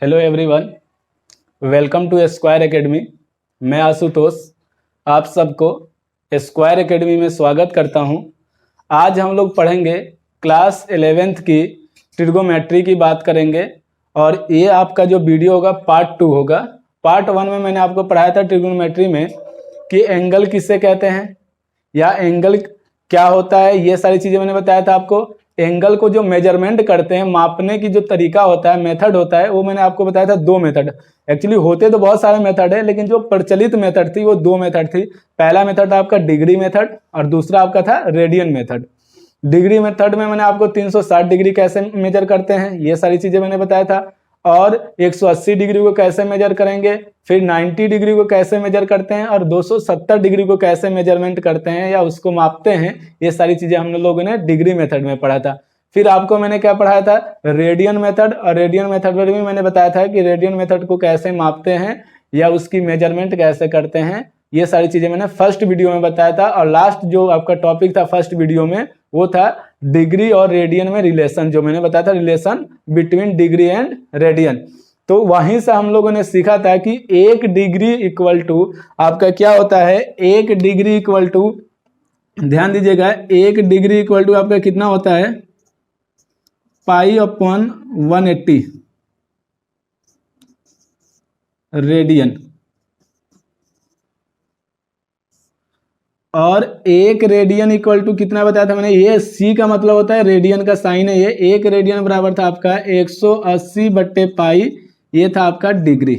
Hello everyone, welcome to Square Academy. मैं आशुतोष आप सबको स्क्वायर एकेडमी में स्वागत करता हूं। आज हम लोग पढ़ेंगे क्लास 11th की ट्रिग्नोमेट्री की बात करेंगे और ये आपका जो वीडियो होगा पार्ट 2 होगा। पार्ट 1 में मैंने आपको पढ़ाया था ट्रिग्नोमेट्री में कि एंगल किसे कहते हैं या एंगल क्या होता है, ये सारी चीज़ें मैंने बताया था आपको। एंगल को जो मेजरमेंट करते हैं, मापने की जो तरीका होता है, मेथड होता है, वो मैंने आपको बताया था 2 मेथड। एक्चुअली होते तो बहुत सारे मेथड है, लेकिन जो प्रचलित मेथड थी वो 2 मेथड थी। पहला मेथड था आपका डिग्री मेथड और दूसरा आपका था रेडियन मेथड। डिग्री मेथड में मैंने आपको 360 डिग्री कैसे मेजर करते हैं ये सारी चीज़ें मैंने बताया था, और 180 डिग्री को कैसे मेजर करेंगे, फिर 90 डिग्री को कैसे मेजर करते हैं और 270 डिग्री को कैसे मेजरमेंट करते हैं या उसको मापते हैं, ये सारी चीज़ें हम लोगों ने डिग्री मेथड में पढ़ा था। फिर आपको मैंने क्या पढ़ाया था, रेडियन मेथड, और रेडियन मेथड में भी मैंने बताया था कि रेडियन मेथड को कैसे मापते हैं या उसकी मेजरमेंट कैसे करते हैं। ये सारी चीज़ें मैंने फर्स्ट वीडियो में बताया था, और लास्ट जो आपका टॉपिक था फर्स्ट वीडियो में वो था डिग्री और रेडियन में रिलेशन, जो मैंने बताया था relation between degree and radian. तो वहीं से हम लोगों ने सीखा था कि 1 डिग्री इक्वल टू आपका क्या होता है, 1 डिग्री इक्वल टू, ध्यान दीजिएगा, 1 डिग्री इक्वल टू आपका कितना होता है, π/180 रेडियन। और 1 रेडियन इक्वल टू कितना बताया था मैंने, ये सी का मतलब होता है रेडियन का साइन है ये। 1 रेडियन बराबर था आपका 180/π, ये था आपका डिग्री।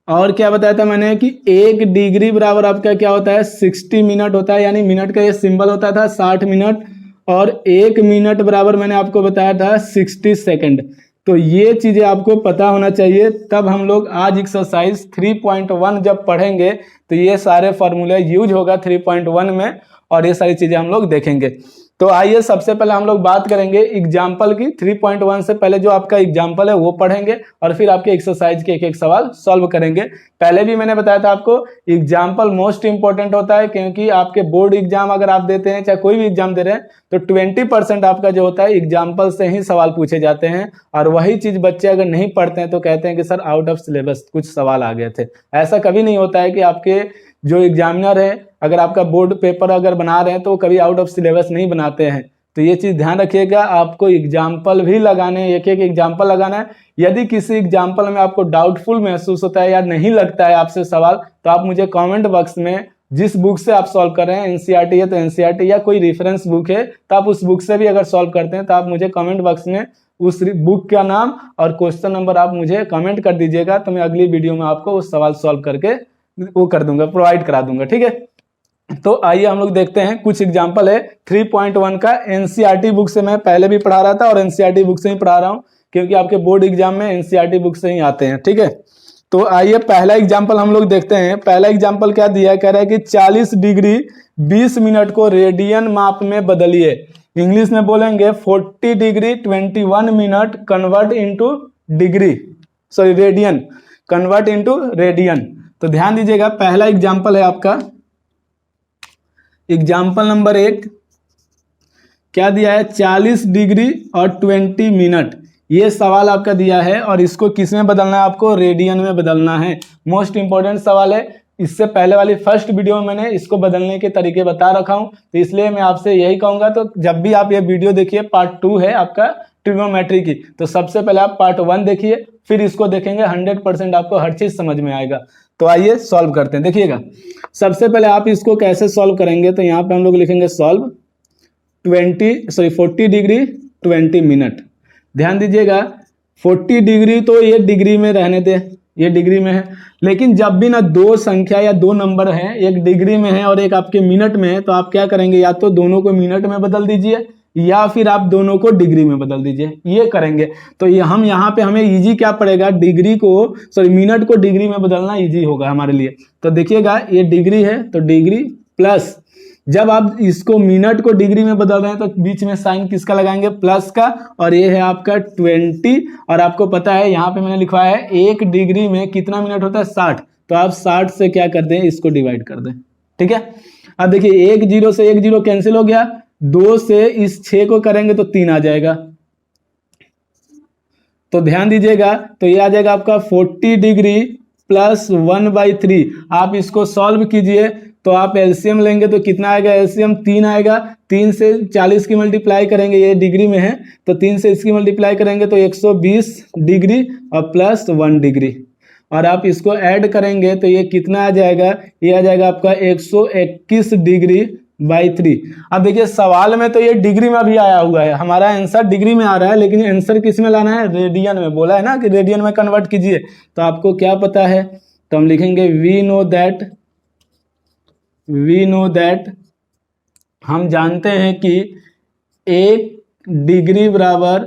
और क्या बताया था मैंने कि 1 डिग्री बराबर आपका क्या होता है, 60 मिनट होता है, यानी मिनट का ये सिंबल होता था 60 मिनट, और 1 मिनट बराबर मैंने आपको बताया था 60 सेकंड। तो ये चीज़ें आपको पता होना चाहिए, तब हम लोग आज एक्सरसाइज 3.1 जब पढ़ेंगे तो ये सारे फार्मूले यूज होगा 3.1 में, और ये सारी चीज़ें हम लोग देखेंगे। तो आइए सबसे पहले हम लोग बात करेंगे एग्जाम्पल की। 3.1 से पहले जो आपका एग्जाम्पल है वो पढ़ेंगे और फिर आपके एक्सरसाइज के एक सवाल सॉल्व करेंगे। पहले भी मैंने बताया था आपको एग्जाम्पल मोस्ट इंपॉर्टेंट होता है, क्योंकि आपके बोर्ड एग्जाम अगर आप देते हैं, चाहे कोई भी एग्जाम दे रहे हैं, तो 20% आपका जो होता है एग्जाम्पल से ही सवाल पूछे जाते हैं। और वही चीज़ बच्चे अगर नहीं पढ़ते हैं तो कहते हैं कि सर आउट ऑफ सिलेबस कुछ सवाल आ गए थे। ऐसा कभी नहीं होता है कि आपके जो एग्जामिनर है, अगर आपका बोर्ड पेपर अगर बना रहे हैं तो कभी आउट ऑफ सिलेबस नहीं बनाते हैं। तो ये चीज़ ध्यान रखिएगा, आपको एग्जाम्पल भी लगाने हैं, एक एक एग्जाम्पल लगाना है। यदि किसी एग्जाम्पल में आपको डाउटफुल महसूस होता है या नहीं लगता है आपसे सवाल, तो आप मुझे कमेंट बॉक्स में जिस बुक से आप सॉल्व कर रहे हैं, एनसीईआरटी है तो एनसीईआरटी, या कोई रेफरेंस बुक है तो आप उस बुक से भी अगर सॉल्व करते हैं तो आप मुझे कमेंट बॉक्स में उस बुक का नाम और क्वेश्चन नंबर आप मुझे कमेंट कर दीजिएगा, तो मैं अगली वीडियो में आपको उस सवाल सॉल्व करके वो कर दूंगा, प्रोवाइड करा दूंगा, ठीक है। तो आइए हम लोग देखते हैं कुछ एग्जांपल है 3.1 का। एनसीईआरटी बुक से मैं पहले भी पढ़ा रहा था और एनसीईआरटी बुक से ही पढ़ा रहा हूं, क्योंकि आपके बोर्ड एग्जाम में एनसीईआरटी बुक से ही आते हैं, ठीक है। तो आइए पहला एग्जांपल हम लोग देखते हैं। पहला एग्जांपल क्या दिया है, कह रहा है कि 40 डिग्री 20 मिनट को रेडियन माप में बदलिए। इंग्लिश में बोलेंगे 40 degree 21 minute convert into degree, sorry radian, convert into radian. तो ध्यान दीजिएगा, पहला एग्जाम्पल है आपका एग्जाम्पल नंबर 1, क्या दिया है, 40 डिग्री और 20 मिनट, ये सवाल आपका दिया है, और इसको किस में बदलना है, आपको रेडियन में बदलना है। मोस्ट इंपॉर्टेंट सवाल है। इससे पहले वाली फर्स्ट वीडियो में मैंने इसको बदलने के तरीके बता रखा हूं, तो इसलिए मैं आपसे यही कहूंगा, तो जब भी आप ये वीडियो देखिए, पार्ट 2 है आपका ट्रिग्नोमेट्री की, तो सबसे पहले आप पार्ट 1 देखिए, फिर इसको देखेंगे, 100% आपको हर चीज समझ में आएगा। तो आइए सॉल्व करते हैं। देखिएगा, सबसे पहले आप इसको कैसे सॉल्व करेंगे, तो यहाँ पे हम लोग लिखेंगे सॉल्व 40 डिग्री 20 मिनट। ध्यान दीजिएगा, 40 डिग्री तो ये डिग्री में रहने दे, ये डिग्री में है, लेकिन जब भी ना दो संख्या या दो नंबर हैं, एक डिग्री में है और एक आपके मिनट में है, तो आप क्या करेंगे, या तो दोनों को मिनट में बदल दीजिए या फिर आप दोनों को डिग्री में बदल दीजिए, ये करेंगे। तो ये हम यहाँ पे हमें इजी क्या पड़ेगा, डिग्री को, सॉरी मिनट को डिग्री में बदलना इजी होगा हमारे लिए। तो देखिएगा, ये डिग्री है तो डिग्री प्लस, जब आप इसको मिनट को डिग्री में बदल रहे हैं तो बीच में साइन किसका लगाएंगे, प्लस का, और ये है आपका 20। और आपको पता है यहाँ पे मैंने लिखवाया है 1 डिग्री में कितना मिनट होता है, 60, तो आप 60 से क्या कर दें, इसको डिवाइड कर दें, ठीक है। अब देखिए 1 0 से 1 0 कैंसिल हो गया, 2 से इस 6 को करेंगे तो 3 आ जाएगा, तो ध्यान दीजिएगा, तो ये आ जाएगा आपका 40 डिग्री प्लस 1/3। आप इसको सॉल्व कीजिए तो आप एलसीएम लेंगे तो कितना आएगा, एलसीएम 3 आएगा। 3 से 40 की मल्टीप्लाई करेंगे, ये डिग्री में है तो 3 से इसकी मल्टीप्लाई करेंगे तो 120 डिग्री और प्लस 1 डिग्री, और आप इसको ऐड करेंगे तो ये कितना आ जाएगा, ये आ जाएगा आपका 121 डिग्री बाई 3। अब देखिए सवाल में तो ये डिग्री में भी आया हुआ है, हमारा आंसर डिग्री में आ रहा है, लेकिन आंसर किस में लाना है, रेडियन में। बोला है ना कि रेडियन में कन्वर्ट कीजिए, तो आपको क्या पता है, तो हम लिखेंगे वी नो दैट, हम जानते हैं कि 1 डिग्री बराबर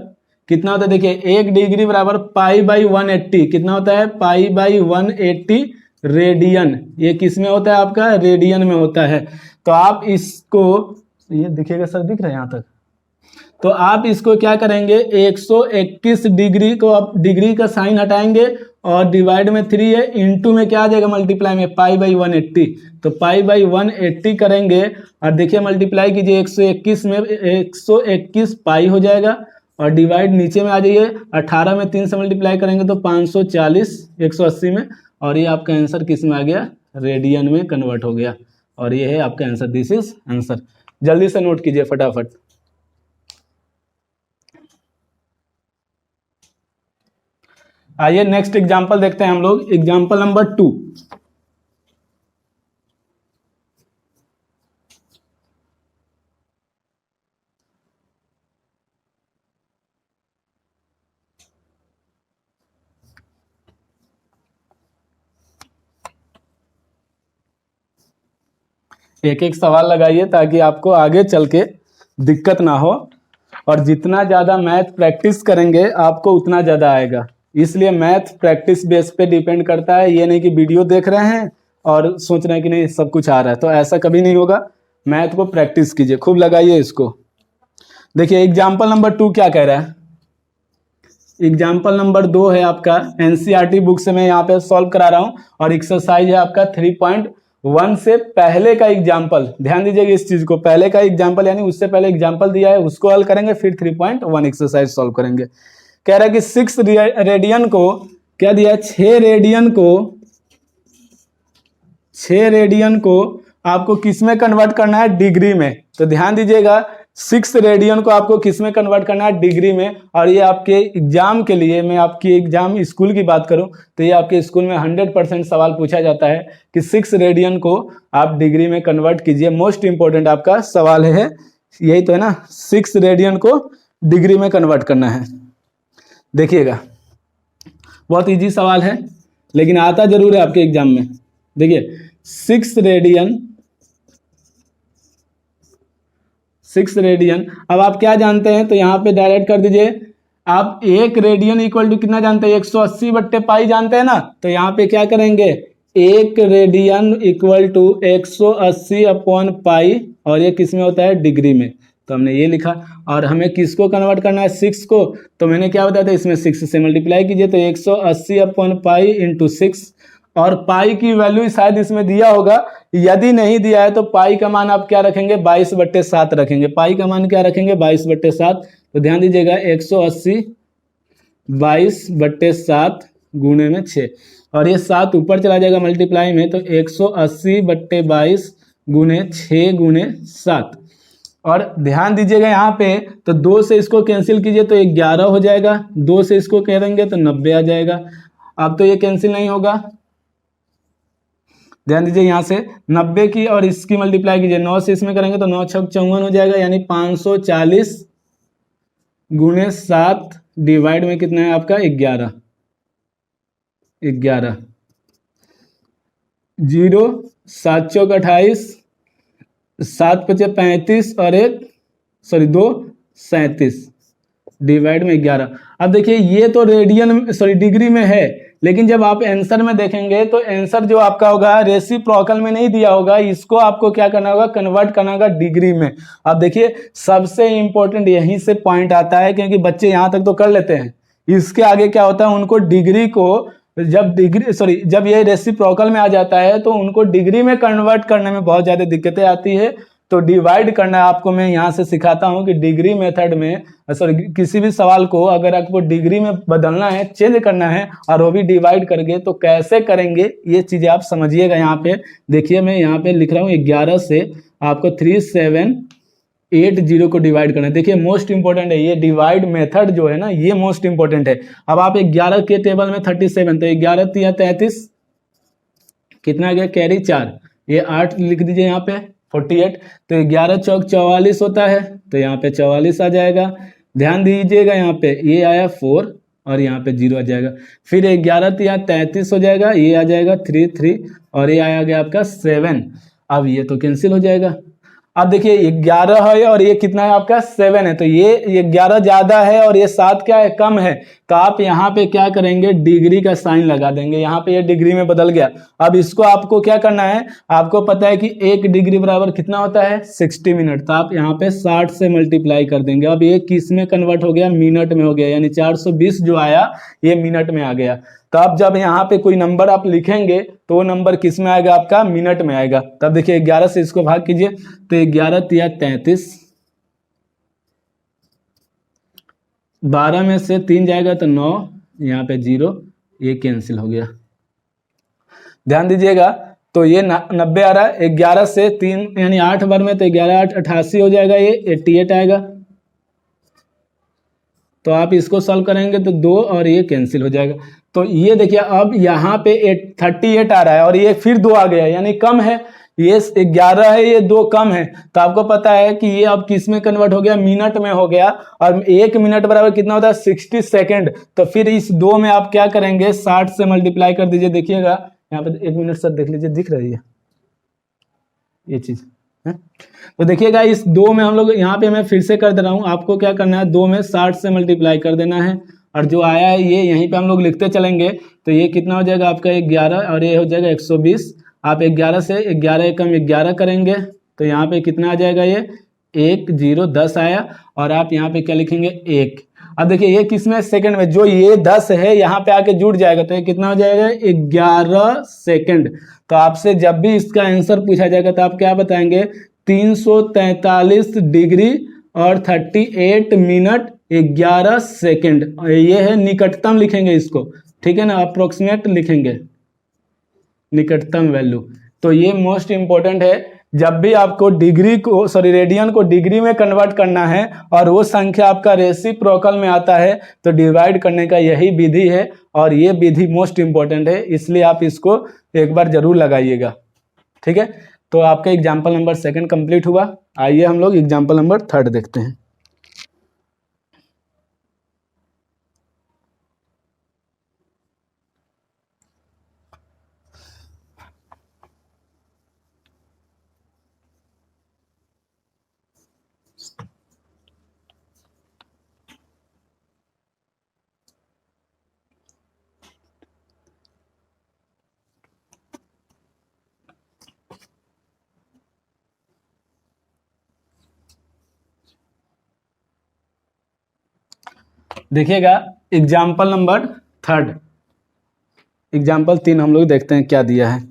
कितना होता है, देखिए 1 डिग्री बराबर π/180, कितना होता है, π/180 रेडियन। ये किस में होता है, आपका रेडियन में होता है। तो आप इसको, ये दिखेगा सर, दिख रहा है यहाँ तक, तो आप इसको क्या करेंगे, 121 डिग्री को आप डिग्री का साइन हटाएंगे और डिवाइड में 3 है, इंटू में क्या आ जाएगा, मल्टीप्लाई में π/180, तो π/180 करेंगे और देखिए मल्टीप्लाई कीजिए 121 में, 121 पाई हो जाएगा और डिवाइड नीचे में आ जाइए, 18 में 3 से मल्टीप्लाई करेंगे तो 540 180 में, और ये आपका आंसर किस में आ गया, रेडियन में कन्वर्ट हो गया, और ये है आपका आंसर, दिस इज आंसर। जल्दी से नोट कीजिए फटाफट। आइए नेक्स्ट एग्जांपल देखते हैं हम लोग, एग्जांपल नंबर 2। एक एक सवाल लगाइए ताकि आपको आगे चल के दिक्कत ना हो, और जितना ज़्यादा मैथ प्रैक्टिस करेंगे आपको उतना ज़्यादा आएगा। इसलिए मैथ प्रैक्टिस बेस पे डिपेंड करता है, ये नहीं कि वीडियो देख रहे हैं और सोच रहे हैं कि नहीं सब कुछ आ रहा है, तो ऐसा कभी नहीं होगा। मैथ को प्रैक्टिस कीजिए, खूब लगाइए इसको। देखिए एग्जाम्पल नंबर 2 क्या कह रहा है, एग्जाम्पल नंबर 2 है आपका एनसीईआरटी बुक से मैं यहाँ पे सॉल्व करा रहा हूँ, और एक्सरसाइज है आपका 3.1 से पहले का एग्जाम्पल। ध्यान दीजिएगा इस चीज को, पहले का एग्जाम्पल यानी उससे पहले एग्जाम्पल दिया है उसको हल करेंगे, फिर 3.1 एक्सरसाइज सॉल्व करेंगे। कह रहा है कि 6 रेडियन को, क्या दिया है, 6 रेडियन को आपको किस में कन्वर्ट करना है, डिग्री में। तो ध्यान दीजिएगा 6 रेडियन को आपको किस में कन्वर्ट करना है, डिग्री में। और ये आपके एग्जाम के लिए, मैं आपकी एग्जाम स्कूल की बात करूं तो ये आपके स्कूल में 100% सवाल पूछा जाता है कि 6 रेडियन को आप डिग्री में कन्वर्ट कीजिए। मोस्ट इंपॉर्टेंट आपका सवाल है, यही तो है ना, 6 रेडियन को डिग्री में कन्वर्ट करना है। देखिएगा बहुत इजी सवाल है, लेकिन आता जरूर है आपके एग्जाम में। देखिए 6 रेडियन, अब आप क्या जानते हैं, तो यहाँ पे डायरेक्ट कर दीजिए। आप 1 रेडियन इक्वल टू कितना जानते हैं, 180/पाई जानते हैं ना, तो यहाँ पे क्या करेंगे, 1 रेडियन इक्वल टू 180/पाई, और ये किस में होता है, डिग्री में। तो हमने ये लिखा, और हमें किसको कन्वर्ट करना है, 6 को। तो मैंने क्या बताया था, इसमें 6 से मल्टीप्लाई कीजिए, तो 180/पाई इंटू 6, और पाई की वैल्यू शायद इसमें दिया होगा, यदि नहीं दिया है तो पाई का मान आप क्या रखेंगे, 22/7 रखेंगे। पाई का मान क्या रखेंगे, 22/7। तो ध्यान दीजिएगा 180 22/7 गुणे में 6, और ये 7 ऊपर चला जाएगा मल्टीप्लाई में, तो 180/22 गुणे 6 गुणे 7। और ध्यान दीजिएगा यहाँ पे, तो 2 से इसको कैंसिल कीजिए तो 11 हो जाएगा, 2 से इसको करेंगे तो 90 आ जाएगा। अब तो ये कैंसिल नहीं होगा, ध्यान दीजिए यहाँ से 90 की और इसकी मल्टीप्लाई कीजिए, 9 से इसमें करेंगे तो 9 छक 54 हो जाएगा, यानी 540 गुणे 7 डिवाइड में कितना है आपका 11 0 7 चौक 28 7 पचे 35 और 2 37 डिवाइड में 11। अब देखिए ये तो रेडियन डिग्री में है, लेकिन जब आप आंसर में देखेंगे तो आंसर जो आपका होगा रेसिप्रोकल में नहीं दिया होगा, इसको आपको क्या करना होगा, कन्वर्ट करना होगा डिग्री में। अब देखिए सबसे इंपॉर्टेंट यहीं से पॉइंट आता है, क्योंकि बच्चे यहाँ तक तो कर लेते हैं, इसके आगे क्या होता है, उनको डिग्री को जब ये रेसिप्रोकल में आ जाता है तो उनको डिग्री में कन्वर्ट करने में बहुत ज़्यादा दिक्कतें आती है। तो डिवाइड करना आपको मैं यहाँ से सिखाता हूँ कि डिग्री मेथड में, सॉरी, किसी भी सवाल को अगर आपको डिग्री में बदलना है, चेंज करना है, और वो भी डिवाइड करके, तो कैसे करेंगे ये चीज़ें आप समझिएगा। यहाँ पे देखिए मैं यहाँ पे लिख रहा हूँ 11 से आपको 3780 को डिवाइड करना है। देखिए मोस्ट इंपॉर्टेंट है ये डिवाइड मेथड जो है ना, ये मोस्ट इंपॉर्टेंट है। अब आप 11 के टेबल में 37, तो 11 तिया 33, कितना आ गया, कैरी 4, ये 8 लिख दीजिए यहाँ पे 48, तो 11 चौक 44 होता है, तो यहाँ पे 44 आ जाएगा। ध्यान दीजिएगा यहाँ पे ये आया 4 और यहाँ पे 0 आ जाएगा। फिर 11 तिया 33 हो जाएगा, ये आ जाएगा 3 और ये आया गया आपका 7। अब ये तो कैंसिल हो जाएगा। अब देखिए 11 है और ये कितना है आपका 7 है, तो ये 11 ज्यादा है और ये 7 क्या है, कम है। तो आप यहाँ पे क्या करेंगे, डिग्री का साइन लगा देंगे। यहाँ पे ये डिग्री में बदल गया। अब इसको आपको क्या करना है, आपको पता है कि 1 डिग्री बराबर कितना होता है, 60 मिनट। तो आप यहाँ पे 60 से मल्टीप्लाई कर देंगे। अब ये किस में कन्वर्ट हो गया, मिनट में हो गया, यानी 420 जो आया ये मिनट में आ गया। तो अब जब यहाँ पे कोई नंबर आप लिखेंगे तो वो नंबर किस में आएगा, आपका मिनट में आएगा। तब देखिए 11 से इसको भाग कीजिए, तो 11 तिया 33, 12 में से 3 जाएगा तो 9, यहाँ पे 0, ये कैंसिल हो गया। ध्यान दीजिएगा, तो ये 90 आ रहा है। 11 से 3 यानी 8 बार में, तो 11 8 88 हो जाएगा, ये 88 आएगा। तो आप इसको सॉल्व करेंगे तो 2 और ये कैंसिल हो जाएगा। तो ये देखिए अब यहाँ पे 38 आ रहा है और ये फिर 2 आ गया, यानी कम है। ये 11 है, ये 2 कम है। तो आपको पता है कि ये अब किस में कन्वर्ट हो गया, मिनट में हो गया। और 1 मिनट बराबर कितना होता है, 60 सेकेंड। तो फिर इस 2 में आप क्या करेंगे, 60 से मल्टीप्लाई कर दीजिए। देखिएगा यहाँ पे 1 मिनट सर देख लीजिए, दिख रही है ये चीज है? तो देखिएगा इस 2 में हम लोग, यहाँ पे मैं फिर से कर दे रहा हूँ, आपको क्या करना है, 2 में 60 से मल्टीप्लाई कर देना है। और जो आया है ये यहीं पे हम लोग लिखते चलेंगे। तो ये कितना हो जाएगा आपका 11 और ये हो जाएगा 120। आप 11 से 11 कम 11 करेंगे तो यहाँ पे कितना आ जाएगा, ये 1 0 10 आया। और आप यहाँ पे क्या लिखेंगे, 1। अब देखिए ये किसमें, सेकंड में। जो ये 10 है यहाँ पे आके जुड़ जाएगा, तो ये कितना हो जाएगा, 11 सेकंड। तो आपसे जब भी इसका आंसर पूछा जाएगा तो आप क्या बताएंगे, 343 डिग्री और 38 मिनट 11 सेकेंड। ये है निकटतम, लिखेंगे इसको, ठीक है ना, अप्रोक्सीमेट लिखेंगे, निकटतम वैल्यू। तो ये मोस्ट इंपॉर्टेंट है। जब भी आपको डिग्री को, सॉरी, रेडियन को डिग्री में कन्वर्ट करना है और वो संख्या आपका रेसिप्रोकल में आता है, तो डिवाइड करने का यही विधि है। और ये विधि मोस्ट इंपॉर्टेंट है, इसलिए आप इसको एक बार जरूर लगाइएगा, ठीक है। तो आपका एग्जाम्पल नंबर 2 कंप्लीट हुआ। आइए हम लोग एग्जाम्पल नंबर 3 देखते हैं। देखिएगा एग्जाम्पल नंबर 3, एग्जाम्पल 3 हम लोग देखते हैं क्या दिया है।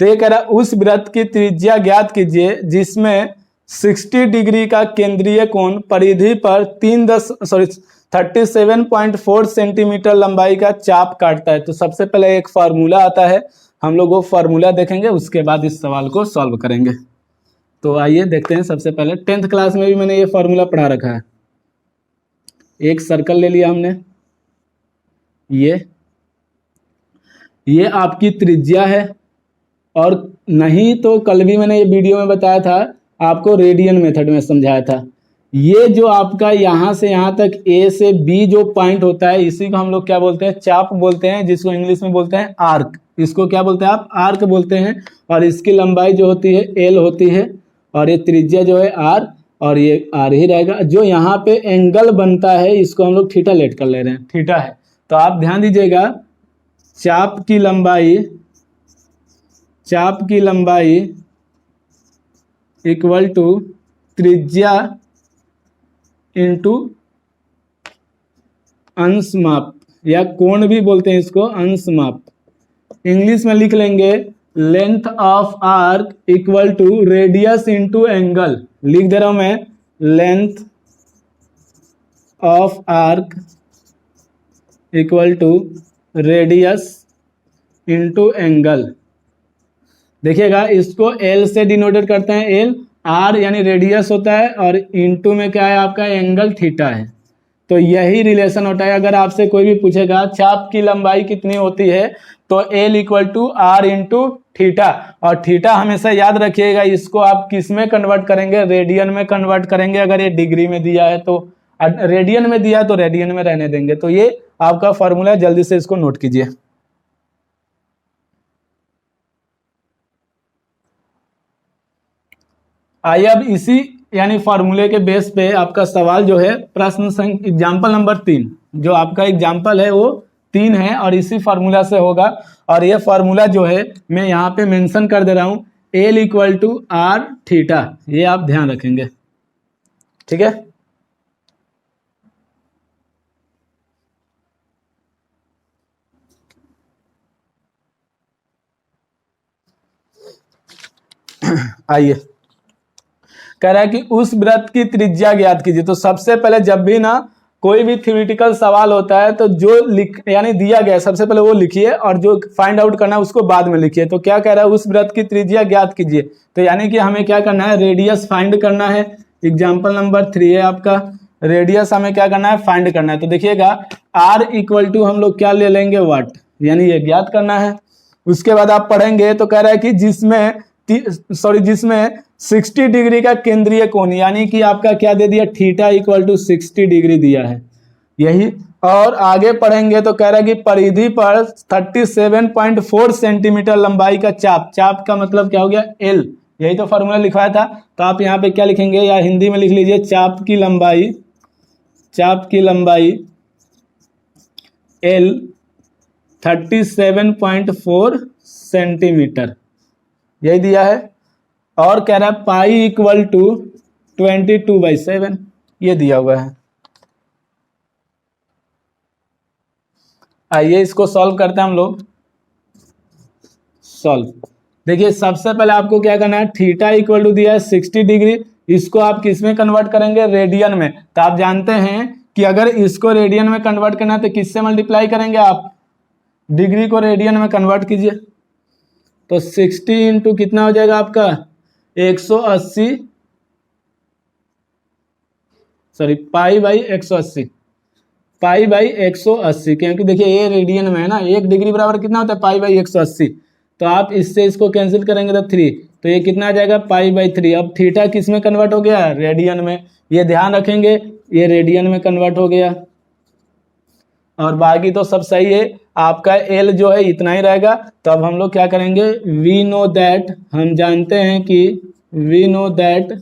तो ये कह रहा है उस वृत्त की त्रिज्या ज्ञात कीजिए जिसमें 60 डिग्री का केंद्रीय कोण परिधि पर 37.4 सेंटीमीटर लंबाई का चाप काटता है। तो सबसे पहले एक फार्मूला आता है, हम लोग वो फार्मूला देखेंगे, उसके बाद इस सवाल को सॉल्व करेंगे। तो आइए देखते हैं। सबसे पहले 10th क्लास में भी मैंने ये फार्मूला पढ़ा रखा है। एक सर्कल ले लिया हमने, ये आपकी त्रिज्या है। और नहीं तो कल भी मैंने ये वीडियो में बताया था, आपको रेडियन मेथड में समझाया था। ये जो आपका यहाँ से यहाँ तक ए से बी जो पॉइंट होता है, इसी को हम लोग क्या बोलते हैं, चाप बोलते हैं, जिसको इंग्लिश में बोलते हैं आर्क। इसको क्या बोलते हैं आप, आर्क बोलते हैं। और इसकी लंबाई जो होती है एल होती है, और ये त्रिज्या जो है आर, और ये आर ही रहेगा। जो यहाँ पे एंगल बनता है इसको हम लोग थीटा लेट कर ले रहे हैं, थीटा है। तो आप ध्यान दीजिएगा, चाप की लंबाई इक्वल टू त्रिज्या इंटू अंश माप, या कोण भी बोलते हैं इसको, अंश माप। इंग्लिश में लिख लेंगे length of arc equal to radius into angle, लिख दे रहा हूं मैं, length of arc equal to radius into angle. देखिएगा इसको एल से डिनोटेड करते हैं, एल आर यानी रेडियस होता है और इंटू में क्या है आपका एंगल थीटा है। तो यही रिलेशन होता है। अगर आपसे कोई भी पूछेगा चाप की लंबाई कितनी होती है तो L equal to R into theta, और थीटा हमेशा याद रखिएगा इसको आप किस में कन्वर्ट करेंगे, रेडियन में कन्वर्ट करेंगे। अगर ये डिग्री में दिया है तो रेडियन में दिया है तो रेडियन में रहने देंगे। तो ये आपका फॉर्मूला है, जल्दी से इसको नोट कीजिए। आइए अब इसी यानी फॉर्मूले के बेस पे आपका सवाल जो है प्रश्न एग्जाम्पल नंबर 3, जो आपका एग्जाम्पल है वो 3 है और इसी फॉर्मूला से होगा। और ये फॉर्मूला जो है मैं यहाँ पे मेंशन कर दे रहा हूँ, L equal to R theta, ये आप ध्यान रखेंगे, ठीक है। आइए कह रहा है कि उस वृत्त की त्रिज्या ज्ञात कीजिए। तो सबसे पहले जब भी ना कोई भी थ्योरेटिकल सवाल होता है तो जो यानी दिया गया है सबसे पहले वो लिखिए और जो फाइंड आउट करना है उसको बाद में लिखिए। तो क्या कह रहा है, उस वृत्त की त्रिज्या ज्ञात कीजिए। तो यानी कि हमें क्या करना है, रेडियस फाइंड करना है। एग्जाम्पल नंबर 3 है आपका, रेडियस हमें क्या करना है, फाइंड करना है। तो देखिएगा आर इक्वल टू हम लोग क्या ले लेंगे, वाट, यानी ये ज्ञात करना है। उसके बाद आप पढ़ेंगे तो कह रहा है कि जिसमें 60 डिग्री का केंद्रीय कोण, यानी कि आपका क्या दे दिया, थीटा इक्वल टू 60 डिग्री दिया है यही। और आगे पढ़ेंगे तो कह रहा है कि परिधि पर 37.4 सेंटीमीटर लंबाई का चाप, चाप का मतलब क्या हो गया, एल, यही तो फॉर्मूला लिखवाया था। तो आप यहाँ पे क्या लिखेंगे, या हिंदी में लिख लीजिए, चाप की लंबाई एल 37.4 सेंटीमीटर, यही दिया है। और कह रहा है पाई इक्वल टू 22/7, ये दिया हुआ है। आइए इसको सॉल्व करते हैं हम लोग। सॉल्व, देखिए सबसे पहले आपको क्या करना है, थीटा इक्वल टू दिया है 60 डिग्री, इसको आप किस में कन्वर्ट करेंगे, रेडियन में। तो आप जानते हैं कि अगर इसको रेडियन में कन्वर्ट करना है तो किससे मल्टीप्लाई करेंगे आप, डिग्री को रेडियन में कन्वर्ट कीजिए। तो 60 इंटू कितना हो जाएगा आपका 180, sorry pi by 180, pi by 180, क्योंकि देखिए ये रेडियन में है ना, 1 डिग्री बराबर कितना होता है, पाई बाई 180। तो आप इससे इसको कैंसिल करेंगे तो 3, तो ये कितना आ जाएगा, पाई बाई 3। अब थीटा किस में कन्वर्ट हो गया, रेडियन में, ये ध्यान रखेंगे, ये रेडियन में कन्वर्ट हो गया। और बाकी तो सब सही है, आपका एल जो है इतना ही रहेगा। तो अब हम लोग क्या करेंगे, वी नो दैट, हम जानते हैं कि we know that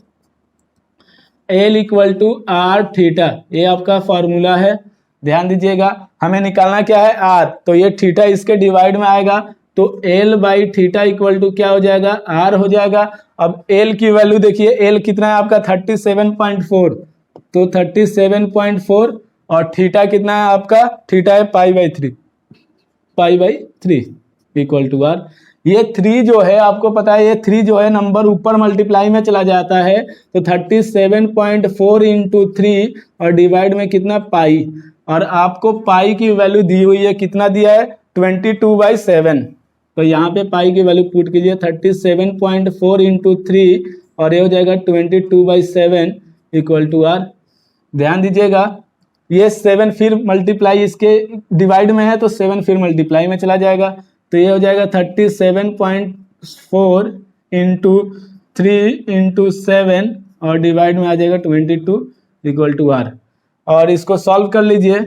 L equal to R theta, ये आपका फॉर्मूला है, ध्यान दीजिएगा। हमें निकालना क्या है, आर, तो ये थीटा इसके डिवाइड में आएगा, तो L by theta equal to क्या हो जाएगा, आर हो जाएगा। अब एल की वैल्यू देखिए, एल कितना है आपका 37.4, तो 37.4, और थीटा कितना है आपका, थीटा है pi by 3 equal to R. ये 3 जो है आपको पता है, ये 3 जो है नंबर ऊपर मल्टीप्लाई में चला जाता है, तो 37.4 इंटू 3 और डिवाइड में कितना, पाई, और आपको पाई की वैल्यू दी हुई है, कितना दिया है, 22/7। तो यहाँ पे पाई की वैल्यू पुट कीजिए, 37.4 इंटू 3 और ये हो जाएगा 22/7 इक्वल टू आर। ध्यान दीजिएगा, ये 7 फिर मल्टीप्लाई इसके डिवाइड में है तो 7 फिर मल्टीप्लाई में चला जाएगा, तो ये हो जाएगा 37.4 इंटू 3 इंटू 7 और डिवाइड में आ जाएगा 22 इक्वल टू आर। और इसको सॉल्व कर लीजिए,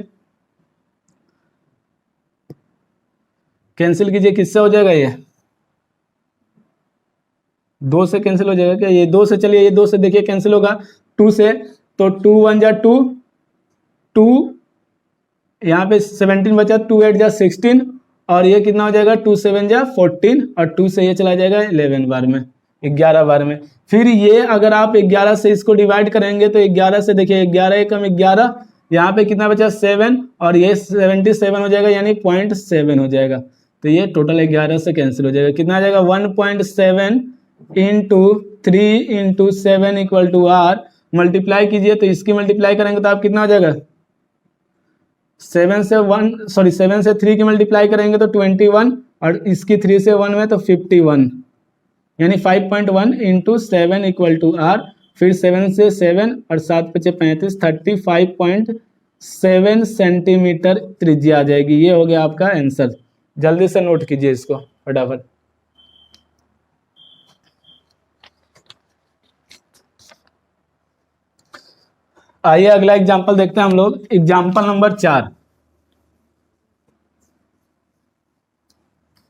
कैंसिल कीजिए, किससे हो जाएगा, ये 2 से कैंसिल हो जाएगा क्या, ये 2 से, चलिए ये 2 से देखिए कैंसिल होगा, 2 से, तो 2 1 जा 2, 2 यहाँ पे 17 बचा, 2 8 जा 16, और ये कितना हो जाएगा, 2 7 जा 14, और 2 से ये चला जाएगा 11 बार में, 11 बार में। फिर ये अगर आप 11 से इसको डिवाइड करेंगे तो 11 से देखिए 11 एकम 11, यहाँ पे कितना बचा 7, और ये 77 हो जाएगा, यानी 0.7 हो जाएगा। तो ये टोटल 11 से कैंसिल हो जाएगा। कितना आ जाएगा 1.7 into 3 into 7 equal to R, multiply कीजिए तो इसकी मल्टीप्लाई करेंगे तो आप कितना हो जाएगा 7 से 3 की मल्टीप्लाई करेंगे तो 21 और इसकी 3 से 1 में तो 51, यानी 5.1 इंटू 7 इक्वल टू R, फिर 7 से 7 और 7 × 5 = 35.7 सेंटीमीटर त्रिज्या आ जाएगी। ये हो गया आपका आंसर। जल्दी से नोट कीजिए इसको फटाफट। आइए अगला एग्जांपल देखते हैं हम लोग। Example number 4।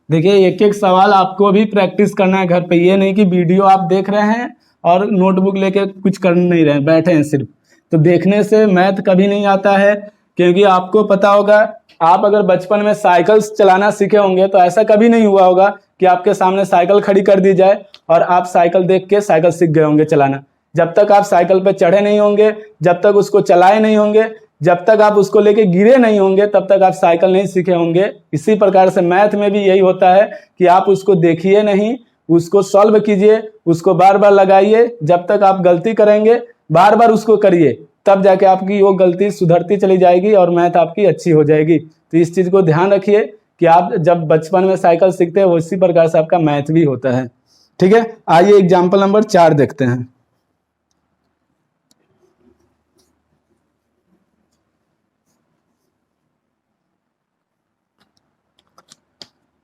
देखिए एक एक सवाल आपको भी प्रैक्टिस करना है घर पे, ये नहीं कि वीडियो आप देख रहे हैं और नोटबुक लेके कुछ कर नहीं रहे हैं, बैठे हैं सिर्फ। तो देखने से मैथ कभी नहीं आता है, क्योंकि आपको पता होगा आप अगर बचपन में साइकिल चलाना सीखे होंगे तो ऐसा कभी नहीं हुआ होगा कि आपके सामने साइकिल खड़ी कर दी जाए और आप साइकिल देख के साइकिल सीख गए होंगे चलाना। जब तक आप साइकिल पे चढ़े नहीं होंगे, जब तक उसको चलाए नहीं होंगे, जब तक आप उसको लेके गिरे नहीं होंगे, तब तक आप साइकिल नहीं सीखे होंगे। इसी प्रकार से मैथ में भी यही होता है कि आप उसको देखिए नहीं, उसको सॉल्व कीजिए, उसको बार बार लगाइए। जब तक आप गलती करेंगे बार बार उसको करिए, तब जाके आपकी वो गलती सुधरती चली जाएगी और मैथ आपकी अच्छी हो जाएगी। तो इस चीज़ को ध्यान रखिए कि आप जब बचपन में साइकिल सीखते हैं उसी प्रकार से आपका मैथ भी होता है। ठीक है, आइए एग्जाम्पल नंबर 4 देखते हैं।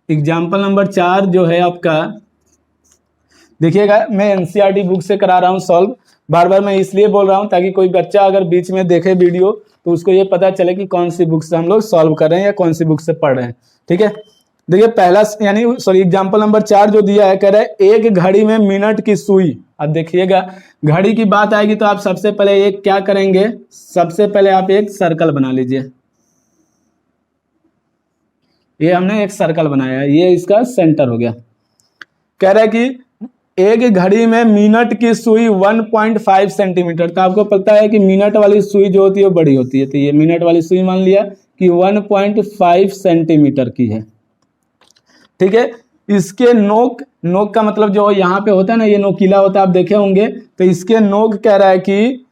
एग्जाम्पल नंबर 4 जो है आपका, देखिएगा मैं एनसीईआरटी बुक से करा रहा हूँ सॉल्व। बार बार मैं इसलिए बोल रहा हूँ ताकि कोई बच्चा अगर बीच में देखे वीडियो तो उसको ये पता चले कि कौन सी बुक से हम लोग सॉल्व कर रहे हैं या कौन सी बुक से पढ़ रहे हैं। ठीक है, देखिए पहला एग्जाम्पल नंबर 4 जो दिया है, कह रहा है एक घड़ी में मिनट की सुई। अब देखिएगा घड़ी की बात आएगी तो आप सबसे पहले एक क्या करेंगे, सबसे पहले आप एक सर्कल बना लीजिए। ये हमने एक सर्कल बनाया है, ये इसका सेंटर हो गया। कह रहा है कि एक घड़ी में मिनट की सुई 1.5 सेंटीमीटर। तो आपको पता है कि मिनट वाली सुई जो होती है वो बड़ी होती है, तो ये मिनट वाली सुई मान लिया कि 1.5 सेंटीमीटर की है। ठीक है, इसके नोक का मतलब जो यहाँ पे होता है ना, ये नोकीला होता है, आप देखे होंगे। तो इसके नोक कह रहा है कि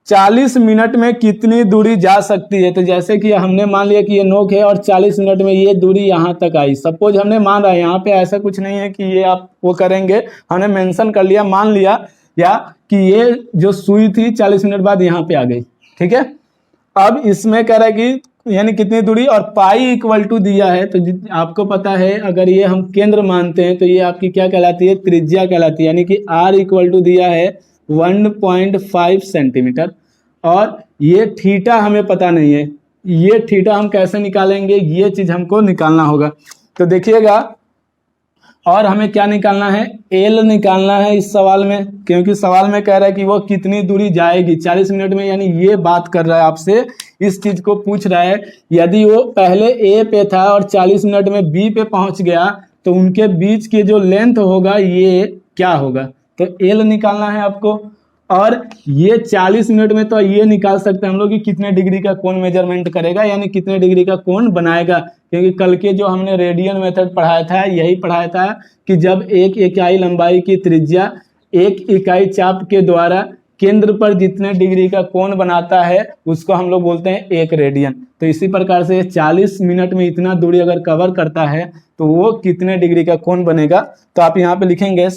40 मिनट में कितनी दूरी जा सकती है। तो जैसे कि हमने मान लिया कि ये नोक है और 40 मिनट में ये दूरी यहाँ तक आई। सपोज हमने मान रहा है, यहाँ पे ऐसा कुछ नहीं है कि ये आप वो करेंगे, हमने मेंशन कर लिया, मान लिया या कि ये जो सुई थी 40 मिनट बाद यहाँ पे आ गई। ठीक है, अब इसमें कह रहा है कि यानी कितनी दूरी, और पाई इक्वल टू दिया है। तो आपको पता है अगर ये हम केंद्र मानते हैं तो ये आपकी क्या कहलाती है, त्रिज्या कहलाती है। यानी कि r इक्वल टू दिया है 1.5 सेंटीमीटर, और ये थीटा हमें पता नहीं है। ये थीटा हम कैसे निकालेंगे, ये चीज हमको निकालना होगा। तो देखिएगा, और हमें क्या निकालना है, एल निकालना है इस सवाल में, क्योंकि सवाल में कह रहा है कि वो कितनी दूरी जाएगी 40 मिनट में। यानी ये बात कर रहा है आपसे, इस चीज को पूछ रहा है। यदि वो पहले ए पे था और 40 मिनट में बी पे पहुंच गया तो उनके बीच के जो लेंथ होगा ये क्या होगा। तो एल निकालना है आपको, और ये 40 मिनट में तो ये निकाल सकते हैं हम लोग कि कितने डिग्री का कोण मेजरमेंट करेगा, यानी कितने डिग्री का कोण बनाएगा। क्योंकि कल के जो हमने रेडियन मेथड पढ़ाया था, यही पढ़ाया था कि जब एक इकाई लंबाई की त्रिज्या एक इकाई चाप के द्वारा केंद्र पर जितने डिग्री का कोण बनाता है उसको हम लोग बोलते हैं 1 रेडियन। तो इसी प्रकार से 40 मिनट में इतना दूरी अगर कवर करता है तो वो कितने डिग्री का कोण बनेगा। तो आप यहाँ पे लिखेंगे,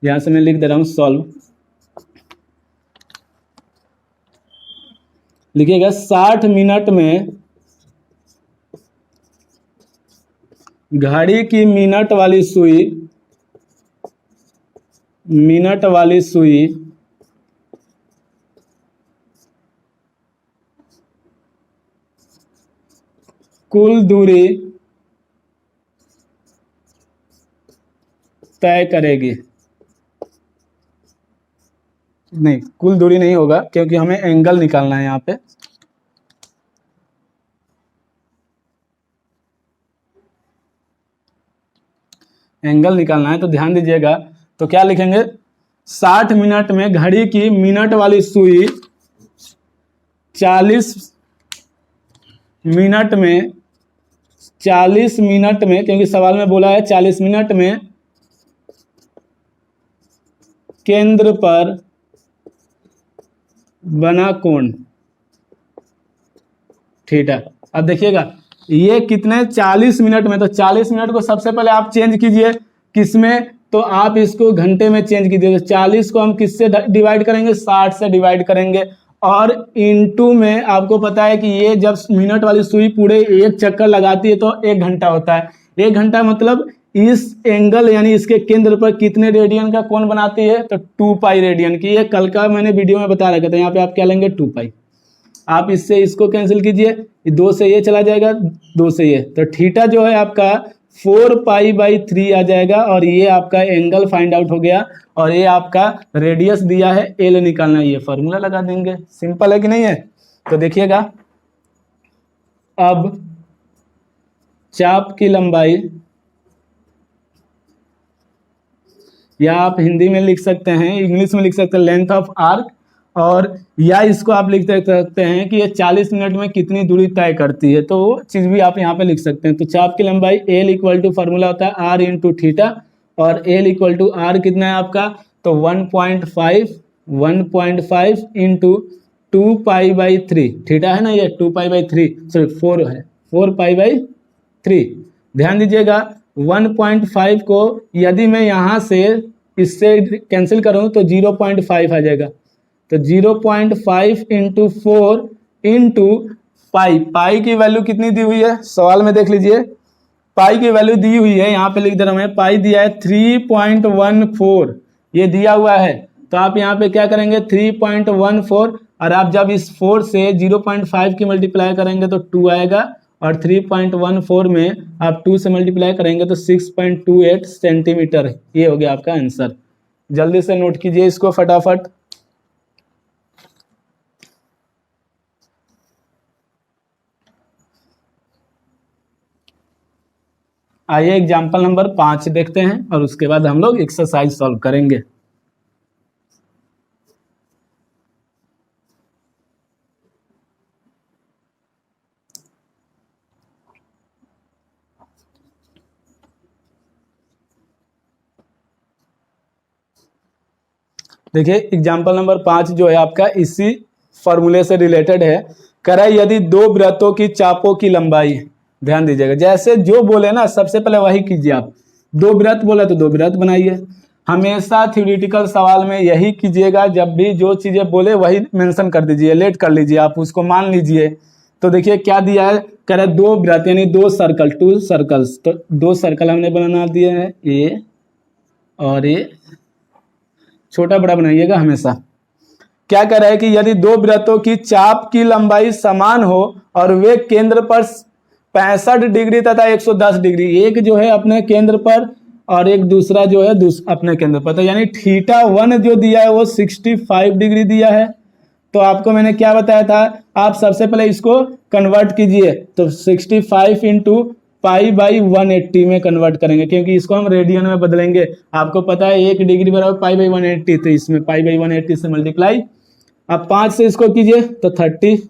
यहां से मैं लिख दे रहा हूं सॉल्व। लिखिएगा 60 मिनट में घड़ी की मिनट वाली सुई कुल दूरी तय करेगी। नहीं, कुल दूरी नहीं होगा क्योंकि हमें एंगल निकालना है यहाँ पे। एंगल निकालना है तो ध्यान दीजिएगा। तो क्या लिखेंगे, 60 मिनट में घड़ी की मिनट वाली सुई 40 मिनट में 40 मिनट में, क्योंकि सवाल में बोला है 40 मिनट में केंद्र पर बना कोण थीटा। अब देखिएगा ये कितने 40 मिनट में, तो 40 मिनट को सबसे पहले आप चेंज कीजिए किसमें, तो आप इसको घंटे में चेंज कीजिए। तो 40 को हम किससे डिवाइड करेंगे, 60 से डिवाइड करेंगे, और इनटू में आपको पता है कि ये जब मिनट वाली सुई पूरे एक चक्कर लगाती है तो 1 घंटा होता है। 1 घंटा मतलब इस एंगल यानी इसके केंद्र पर कितने रेडियन का कोण बनाती है, तो 2 पाई रेडियन की। ये कल का मैंने वीडियो में बता रखा था, यहाँ पे आप क्या लेंगे 2 पाई। आप इससे इसको कैंसिल कीजिए, 2 से ये चला जाएगा, 2 से ये, तो थीटा जो है आपका 4 पाई बाई 3 आ जाएगा, और ये आपका एंगल फाइंड आउट हो गया, और ये आपका रेडियस दिया है एल निकालना, ये फॉर्मूला लगा देंगे। सिंपल है कि नहीं है। तो देखिएगा अब चाप की लंबाई, या आप हिंदी में लिख सकते हैं, इंग्लिश में लिख सकते हैं लेंथ ऑफ आर्क, और या इसको आप लिख सकते हैं कि ये 40 मिनट में कितनी दूरी तय करती है, तो वो चीज़ भी आप यहाँ पे लिख सकते हैं। तो चाप की लंबाई एल इक्वल टू फार्मूला होता है आर इंटू थीटा, और एल इक्वल टू आर कितना है आपका, तो 1.5 इंटू 2 पाई बाई 3, थीटा है ना, ये 2 पाई बाई 3, सॉरी 4 है, 4 पाई बाई 3। ध्यान दीजिएगा 1.5 को यदि मैं यहाँ से इससे कैंसिल करूँ तो 0.5 आ जाएगा, तो 0.5 इंटू 4 इंटू पाई। पाई की वैल्यू कितनी दी हुई है सवाल में देख लीजिए, पाई की वैल्यू दी हुई है, यहाँ पे लिख दे रहा हूँ मैं, पाई दिया है 3.14, ये दिया हुआ है। तो आप यहाँ पे क्या करेंगे 3.14, और आप जब इस 4 से 0.5 की मल्टीप्लाई करेंगे तो 2 आएगा, और 3.14 में आप 2 से मल्टीप्लाई करेंगे तो 6.28 सेंटीमीटर। ये हो गया आपका आंसर। जल्दी से नोट कीजिए इसको फटाफट। आइए एग्जाम्पल नंबर 5 देखते हैं, और उसके बाद हम लोग एक्सरसाइज सॉल्व करेंगे। देखिए एग्जाम्पल नंबर 5 जो है आपका इसी फॉर्मूले से रिलेटेड है। कह रहा है यदि 2 वृत्तों की चापों की लंबाई, ध्यान दीजिएगा जैसे जो बोले ना सबसे पहले वही कीजिए आप। 2 वृत्त बोला तो 2 वृत्त बनाइए। हमेशा थ्योरेटिकल सवाल में यही कीजिएगा, जब भी जो चीजें बोले वही मेंशन कर दीजिए, लेट कर लीजिए, आप उसको मान लीजिए। तो देखिए क्या दिया है, कह रहा है 2 वृत्त यानी 2 सर्कल, 2 सर्कल्स, तो 2 सर्कल हमने बना दिए हैं, ए और ए, छोटा बड़ा बनाइएगा हमेशा। क्या कह रहा है कि यदि 2 वृत्तों की चाप की लंबाई समान हो और वे केंद्र पर 65 डिग्री तथा 110 डिग्री, एक जो है अपने केंद्र पर और एक दूसरा जो है अपने केंद्र पर, तो यानी θ1 जो दिया है वो 65 डिग्री दिया है। तो आपको मैंने क्या बताया था, आप सबसे पहले इसको कन्वर्ट कीजिए, तो 65 इंटू पाई बाई 180 में कन्वर्ट करेंगे, क्योंकि इसको हम रेडियन में बदलेंगे। आपको पता है 1 डिग्री बराबर पाई बाई 180, तो इसमें पाई बाई 180 से मल्टीप्लाई। अब 5 से इसको कीजिए तो 30,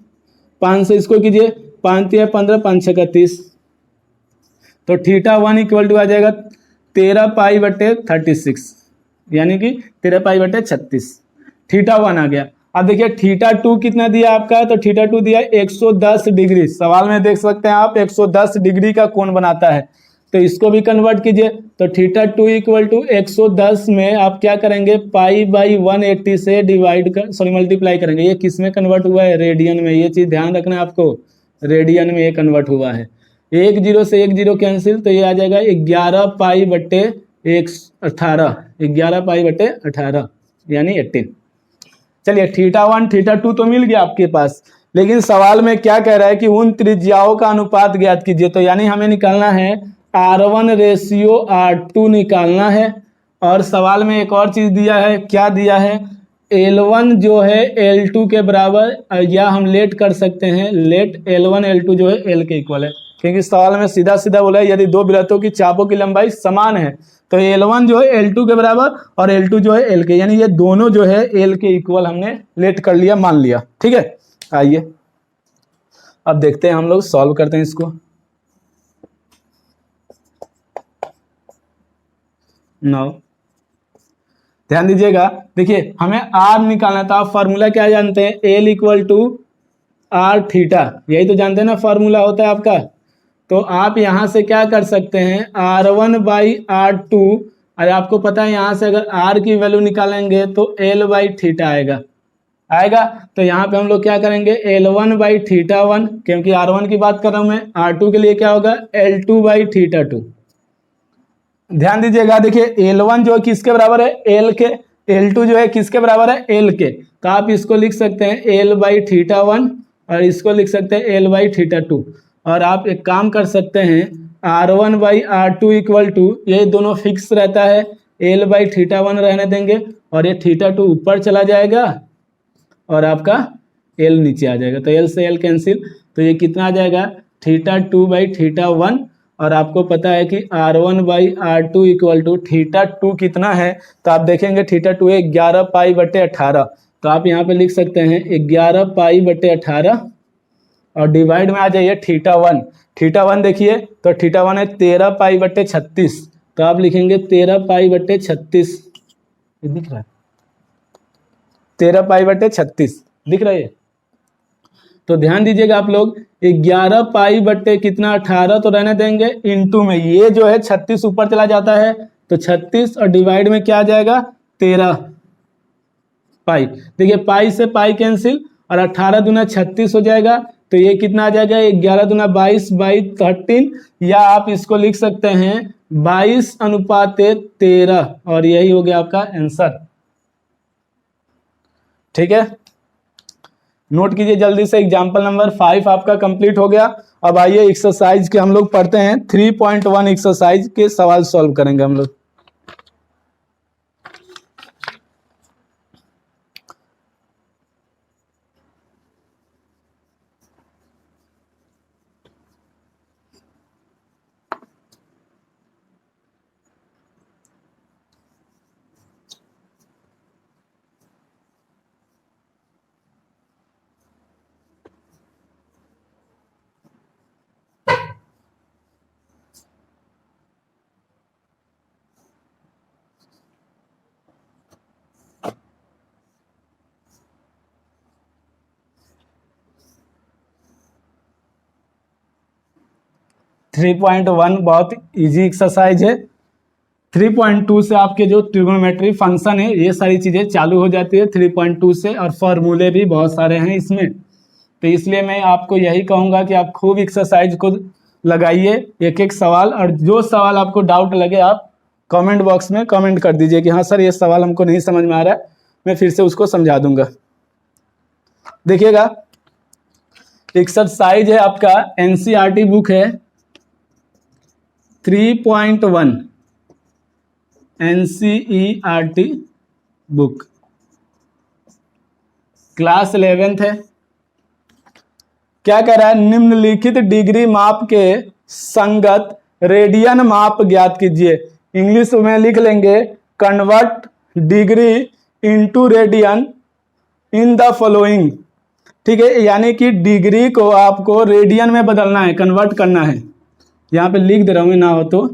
5 से इसको कीजिए, 5 3 15, 5 6 30, तो θ1 इक्वल टू आ जाएगा 13 पाई बटे 36, यानी कि 13 पाई बटे 36, θ1 आ गया। अब देखिए θ2 कितना दिया आपका, तो θ2 दिया 110 डिग्री, सवाल में देख सकते हैं आप 110 डिग्री का कोण बनाता है। तो इसको भी कन्वर्ट कीजिए, तो θ2 इक्वल टू 110 में आप क्या करेंगे पाई बाई 180 से डिवाइड कर सॉरी मल्टीप्लाई करेंगे। ये किस में कन्वर्ट हुआ है, रेडियन में। ये चीज ध्यान रखना है आपको, रेडियन में ये कन्वर्ट हुआ है। 1 0 से 1 0 कैंसिल, तो ये आ जाएगा 11 पाई बटे 18, 11 पाई बटे 18 यानी 18। चलिए θ1 θ2 तो मिल गया आपके पास, लेकिन सवाल में क्या कह रहा है कि उन त्रिज्याओं का अनुपात ज्ञात कीजिए। तो यानी हमें निकालना है R1 रेशियो R2 निकालना है। और सवाल में एक और चीज दिया है, क्या दिया है, L1 जो है L2 के बराबर, या हम लेट कर सकते हैं, लेट L1 L2 जो है L के इक्वल है, क्योंकि सवाल में सीधा सीधा बोला है यदि 2 वृत्तों की चापों की लंबाई समान है, तो L1 जो है L2 के बराबर और L2 जो है L के, यानी ये दोनों जो है L के इक्वल हमने लेट कर लिया, मान लिया। ठीक है, आइए अब देखते हैं हम लोग सॉल्व करते हैं इसको। 9। ध्यान दीजिएगा, देखिए हमें आर निकालना था। आप फार्मूला क्या जानते हैं, L equal to R theta, यही तो जानते हैं ना फार्मूला होता है आपका। तो आप यहाँ से क्या कर सकते हैं, R1/R2, और आपको पता है यहाँ से अगर R की वैल्यू निकालेंगे तो L/थीटा आएगा। तो यहाँ पे हम लोग क्या करेंगे, L1/θ1, क्योंकि R1 की बात कर रहा हूँ मैं, R2 के लिए क्या होगा, L2/θ2। ध्यान दीजिएगा, देखिए L1 जो है किसके बराबर है, L के, L2 जो है किसके बराबर है, L के। तो आप इसको लिख सकते हैं L/θ1 और इसको लिख सकते हैं L/θ2। और आप एक काम कर सकते हैं, R1/R2 इक्वल टू, ये दोनों फिक्स रहता है, L/θ1 रहने देंगे और ये θ2 ऊपर चला जाएगा और आपका L नीचे आ जाएगा। तो L से L कैंसिल, तो ये कितना आ जाएगा, θ2/θ1। और आपको पता है कि R1/R2 इक्वल टू θ2 कितना है, तो आप देखेंगे θ2 है 11π/18। तो आप यहाँ पे लिख सकते हैं 11π/18 और डिवाइड में आ जाइए θ1 देखिए, तो θ1 है 13π/36। तो आप लिखेंगे 13π/36, दिख रहा है 13π/36 दिख रहा है। तो ध्यान दीजिएगा आप लोग, 11π कितना 18 तो रहने देंगे, इंटू में ये जो है 36 ऊपर चला जाता है, तो 36 और डिवाइड में क्या आ जाएगा 13 पाई। देखिए पाई से पाई कैंसिल और 18 दूना 36 हो जाएगा। तो ये कितना आ जाएगा, 11 दूना 22/13, या आप इसको लिख सकते हैं 22:13, और यही हो गया आपका आंसर। ठीक है, नोट कीजिए जल्दी से। एग्जाम्पल नंबर 5 आपका कंप्लीट हो गया। अब आइए एक्सरसाइज के हम लोग पढ़ते हैं, 3.1 एक्सरसाइज के सवाल सॉल्व करेंगे हम लोग। थ्री 3.1 बहुत इजी एक्सरसाइज है। 3.2 से आपके जो ट्रिग्नोमेट्री फंक्शन है ये सारी चीज़ें चालू हो जाती है 3.2 से, और फॉर्मूले भी बहुत सारे हैं इसमें। तो इसलिए मैं आपको यही कहूँगा कि आप खूब एक्सरसाइज को लगाइए, एक एक सवाल, और जो सवाल आपको डाउट लगे आप कमेंट बॉक्स में कमेंट कर दीजिए कि हाँ सर ये सवाल हमको नहीं समझ में आ रहा है, मैं फिर से उसको समझा दूंगा। देखिएगा, एक्सरसाइज है आपका NCERT बुक है 3.1 NCERT बुक, क्लास 11th है। क्या कह रहा है, निम्नलिखित डिग्री माप के संगत रेडियन माप ज्ञात कीजिए। इंग्लिश में लिख लेंगे, convert degree into radian in the following. ठीक है, यानी कि डिग्री को आपको रेडियन में बदलना है, कन्वर्ट करना है। यहाँ पे लिख दे रहा हूँ, ना हो तो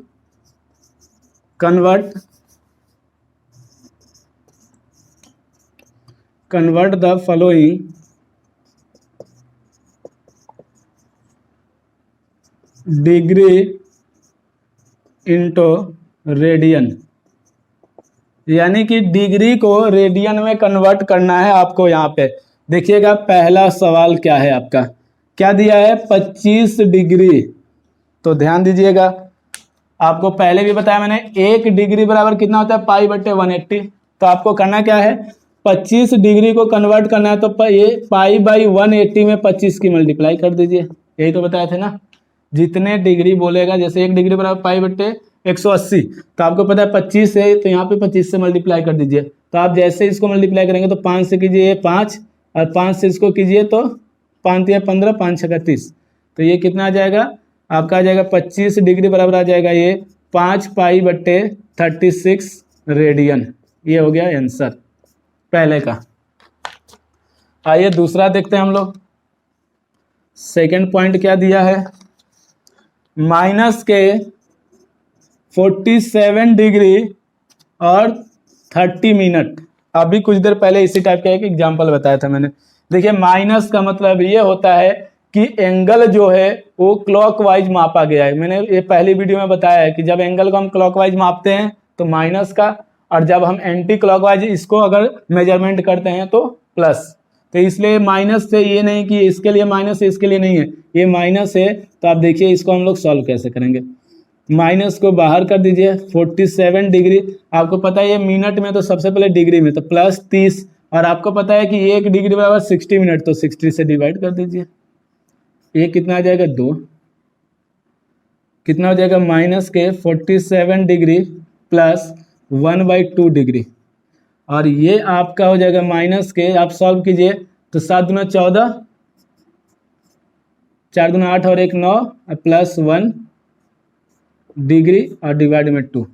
convert the following degree into radian, यानी कि डिग्री को रेडियन में कन्वर्ट करना है आपको। यहाँ पे देखिएगा पहला सवाल क्या है आपका, क्या दिया है 25 डिग्री। तो ध्यान दीजिएगा, आपको पहले भी बताया मैंने, 1 डिग्री बराबर कितना होता है π/180। तो आपको करना क्या है, 25 डिग्री को कन्वर्ट करना है, तो ये π/180 में 25 की मल्टीप्लाई कर दीजिए। यही तो बताए थे ना, जितने डिग्री बोलेगा, जैसे 1 डिग्री बराबर π/180, तो आपको पता है 25 है, तो यहाँ पे 25 से मल्टीप्लाई कर दीजिए। तो आप जैसे इसको मल्टीप्लाई करेंगे तो 5 से कीजिए 5, और 5 से इसको कीजिए तो 5 या 15, 5 6 30, तो ये कितना आ जाएगा आपका, आ जाएगा 25 डिग्री बराबर आ जाएगा ये 5π/36 रेडियन। ये हो गया आंसर पहले का। आइए दूसरा देखते हैं हम लोग। सेकंड पॉइंट क्या दिया है, -47 डिग्री और 30 मिनट। अभी कुछ देर पहले इसी टाइप का एक एग्जाम्पल बताया था मैंने। देखिए माइनस का मतलब ये होता है कि एंगल जो है वो क्लॉकवाइज मापा गया है। मैंने ये पहली वीडियो में बताया है कि जब एंगल को हम क्लॉकवाइज मापते हैं तो माइनस का, और जब हम एंटी क्लॉकवाइज इसको अगर मेजरमेंट करते हैं तो प्लस। तो इसलिए माइनस से ये नहीं कि इसके लिए माइनस है इसके लिए नहीं है, ये माइनस है। तो आप देखिए इसको हम लोग सॉल्व कैसे करेंगे। माइनस को बाहर कर दीजिए, 47 डिग्री, आपको पता है ये मिनट में तो सबसे पहले डिग्री में, तो प्लस 30, और आपको पता है कि 1 डिग्री बराबर 60 मिनट, तो 60 से डिवाइड कर दीजिए। ये कितना आ जाएगा 2, कितना हो जाएगा माइनस के 47 डिग्री प्लस 1/2 डिग्री, और ये आपका हो जाएगा माइनस के, आप सॉल्व कीजिए तो 7 दूना 14, 4 दूना 8 और 1 9, प्लस 1 डिग्री और डिवाइड में 2,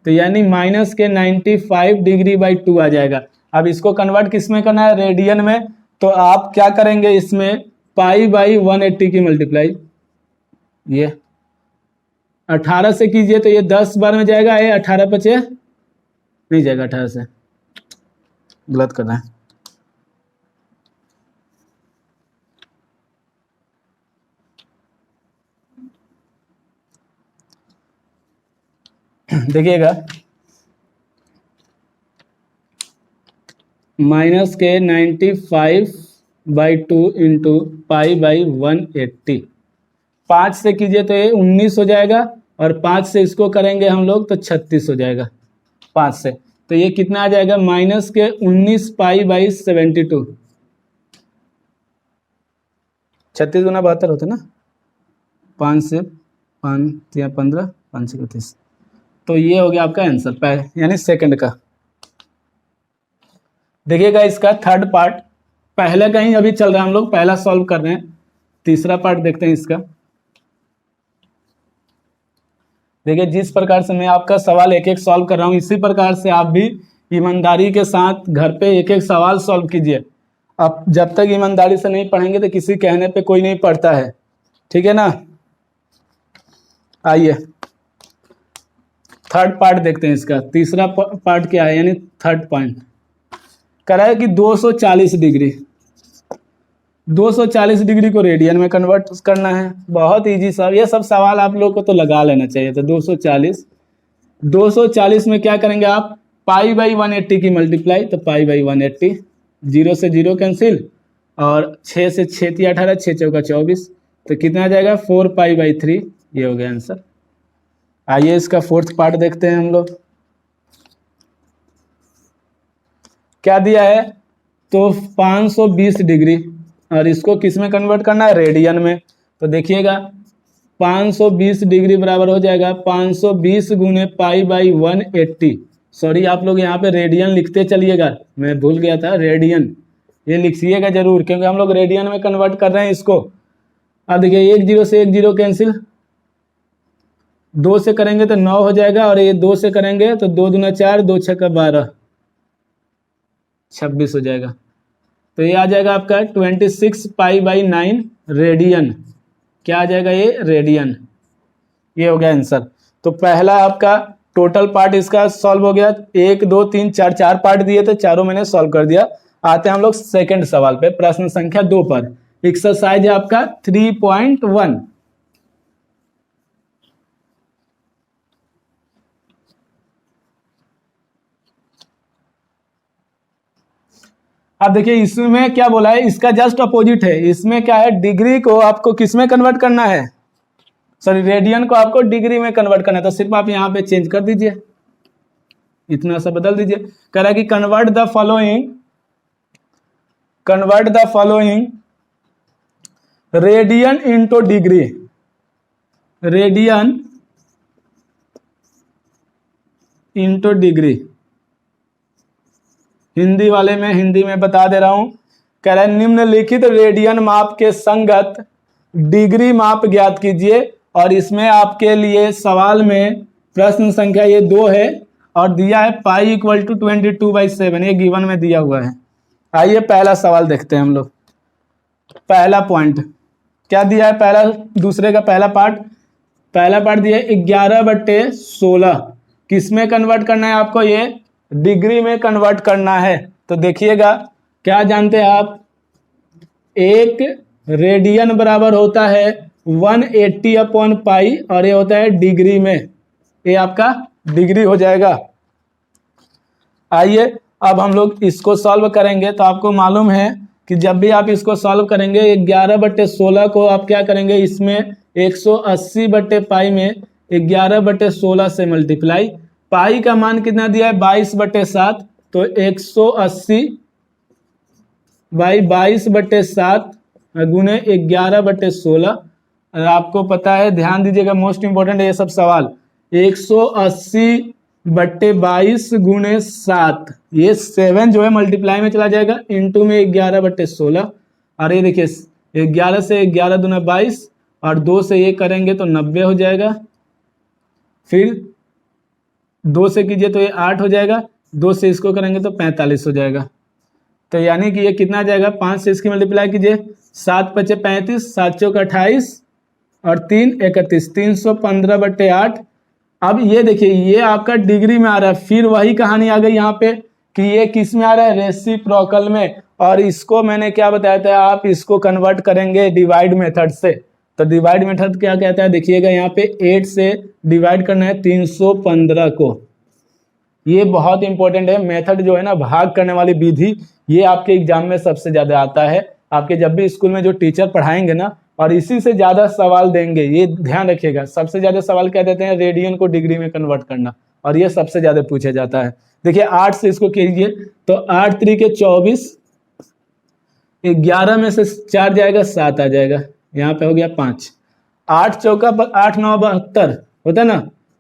तो यानी माइनस के 95 डिग्री बाई 2 आ जाएगा। अब इसको कन्वर्ट किस में करना है, रेडियन में। तो आप क्या करेंगे, इसमें पाई बाई 180 की मल्टीप्लाई, ये 18 से कीजिए तो ये 10 बार में जाएगा, ये 18 बचे नहीं जाएगा, 18 से गलत करना है। देखिएगा माइनस के 95/2 इंटू पाई बाई 180, 5 से कीजिए तो ये 19 हो जाएगा, और 5 से इसको करेंगे हम लोग तो 36 हो जाएगा 5 से। तो ये कितना आ जाएगा, माइनस के 19 पाई बाई 72, 36 गुना 72 होता है ना, 5 से 5 या 15, 5 से 30, तो ये हो गया आपका आंसर, यानी सेकंड का। देखिएगा इसका थर्ड पार्ट, पहले का ही अभी चल रहा है, हम लोग पहला सॉल्व कर रहे हैं, तीसरा पार्ट देखते हैं इसका। देखिए जिस प्रकार से मैं आपका सवाल एक एक सॉल्व कर रहा हूँ, इसी प्रकार से आप भी ईमानदारी के साथ घर पे एक एक सवाल सॉल्व कीजिए। आप जब तक ईमानदारी से नहीं पढ़ेंगे तो किसी कहने पे कोई नहीं पढ़ता है, ठीक है ना। आइए थर्ड पार्ट देखते हैं इसका। तीसरा पार्ट क्या है, यानी थर्ड पॉइंट कह रहा है कि 240 डिग्री, 240 डिग्री को रेडियन में कन्वर्ट करना है। बहुत इजी सब, ये सब सवाल आप लोग को तो लगा लेना चाहिए। तो 240 में क्या करेंगे आप, पाई बाई 180 की मल्टीप्लाई, तो पाई बाई 180, 0 से 0 कैंसिल, और 6 से 6 × 18, 6 × 4 = 24, तो कितना आ जाएगा 4 पाई बाई 3, ये हो गया आंसर। आइए इसका फोर्थ पार्ट देखते हैं हम लोग। क्या दिया है, तो 520 डिग्री, और इसको किस में कन्वर्ट करना है, रेडियन में। तो देखिएगा 520 डिग्री बराबर हो जाएगा 520 गुने पाई बाई 180। सॉरी आप लोग यहाँ पे रेडियन लिखते चलिएगा, मैं भूल गया था, रेडियन ये लिखिएगा जरूर, क्योंकि हम लोग रेडियन में कन्वर्ट कर रहे हैं इसको। अब देखिए 1 0 से 1 0 कैंसिल, 2 से करेंगे तो 9 हो जाएगा, और ये 2 से करेंगे तो 2 दूना 4, 2 6 12, 26 हो जाएगा। तो ये आ जाएगा आपका 26 पाई बाई 9 रेडियन। क्या आ जाएगा, ये रेडियन। ये हो गया आंसर। तो पहला आपका टोटल पार्ट इसका सॉल्व हो गया, 1 2 3 4 4 पार्ट दिए थे, चारों मैंने सॉल्व कर दिया। आते हैं हम लोग सेकंड सवाल पे, प्रश्न संख्या 2 पर। एक्सरसाइज है आपका 3.1। अब देखिए इसमें क्या बोला है, इसका जस्ट अपोजिट है। इसमें क्या है, डिग्री को आपको किस में कन्वर्ट करना है, सॉरी रेडियन को आपको डिग्री में कन्वर्ट करना है। तो सिर्फ आप यहाँ पे चेंज कर दीजिए, इतना सा बदल दीजिए। कह रहा है कि convert the following radian into degree, radian into degree. Hindi वाले में हिंदी में बता दे रहा हूं। कह रहा है निम्नलिखित रेडियन माप के संगत डिग्री माप ज्ञात कीजिए, और इसमें आपके लिए सवाल में प्रश्न संख्या ये 2 है, और दिया है पाई इक्वल टू 22/7, ये गिवन में दिया हुआ है। आइए पहला सवाल देखते हैं हम लोग। पहला पॉइंट क्या दिया है, पहला दूसरे का पहला पार्ट दिया है 11/16, किस में कन्वर्ट करना है आपको, ये डिग्री में कन्वर्ट करना है। तो देखिएगा क्या जानते हैं आप, एक रेडियन बराबर होता है 180/पाई और ये होता है डिग्री में, ये आपका डिग्री हो जाएगा। आइए अब हम लोग इसको सॉल्व करेंगे। तो आपको मालूम है कि जब भी आप इसको सॉल्व करेंगे 11/16 को आप क्या करेंगे, इसमें 180/पाई में 11/16 से मल्टीप्लाई, पाई का मान कितना दिया है 22/7, तो 180/22/7 गुने 11/16। और आपको पता है, ध्यान दीजिएगा, मोस्ट इंपॉर्टेंट है ये सब सवाल, 180/22 गुने 7, ये 7 जो है मल्टीप्लाई में चला जाएगा, इंटू में 11/16। और ये देखिए 11 से 11 दूना 22 और 2 से ये करेंगे तो 90 हो जाएगा, फिर 2 से कीजिए तो ये 8 हो जाएगा, 2 से इसको करेंगे तो 45 हो जाएगा। तो यानी कि ये कितना जाएगा, 5 से इसकी मल्टीप्लाई कीजिए, 7 × 5 = 35, 7 × 4 = 28 और 3 = 31, 315/8। अब ये देखिए ये आपका डिग्री में आ रहा है, फिर वही कहानी आ गई यहाँ पे कि ये किस में आ रहा है, रेसिप्रोकल में। और इसको मैंने क्या बताया था, आप इसको कन्वर्ट करेंगे डिवाइड मेथड से। तो डिवाइड मेथड क्या कहता है, देखिएगा यहाँ पे 8 से डिवाइड करना है 315 को। ये बहुत इंपॉर्टेंट है मेथड जो है ना, भाग करने वाली विधि, ये आपके एग्जाम में सबसे ज्यादा आता है। आपके जब भी स्कूल में जो टीचर पढ़ाएंगे ना, और इसी से ज्यादा सवाल देंगे, ये ध्यान रखिएगा। सबसे ज्यादा सवाल क्या देते हैं, रेडियन को डिग्री में कन्वर्ट करना, और ये सबसे ज्यादा पूछा जाता है। देखिए 8 से इसको कीजिए तो 8 × 3 = 24, 11 में से 4 जाएगा 7 आ जाएगा, यहाँ पे हो गया 5, 8 × 4 = 8 × 9 = 72 होता है ना,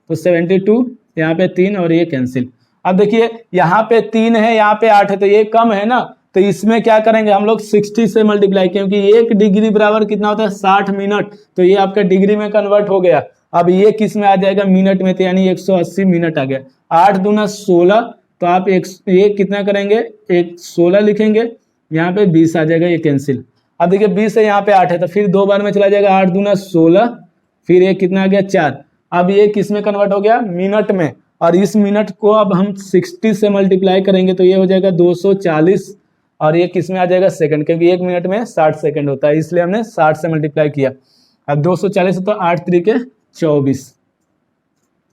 तो 72, यहाँ पे 3 और ये कैंसिल। अब देखिए यहाँ पे 3 है, यहाँ पे 8 है, तो ये कम है ना, तो इसमें क्या करेंगे हम लोग 60 से मल्टीप्लाई, क्योंकि 1 डिग्री बराबर कितना होता है 60 मिनट, तो ये आपका डिग्री में कन्वर्ट हो गया। अब ये किस में आ जाएगा, मिनट में, तो यानी 180 मिनट आ गया। 8 दूना 16, तो आप ये कितना करेंगे, 16 लिखेंगे, यहाँ पे 20 आ जाएगा, ये कैंसिल। अब देखिए 20 से यहाँ पे 8 है, तो फिर 2 बार में चला जाएगा, 8 दूना 16, फिर ये कितना आ गया 4। अब ये किस में कन्वर्ट हो गया, मिनट में, और इस मिनट को अब हम 60 से मल्टीप्लाई करेंगे तो ये हो जाएगा 240, और ये किस में आ जाएगा, सेकंड, क्योंकि 1 मिनट में 60 सेकंड होता है, इसलिए हमने 60 से मल्टीप्लाई किया। अब 240 तो 8 × 3 = 24,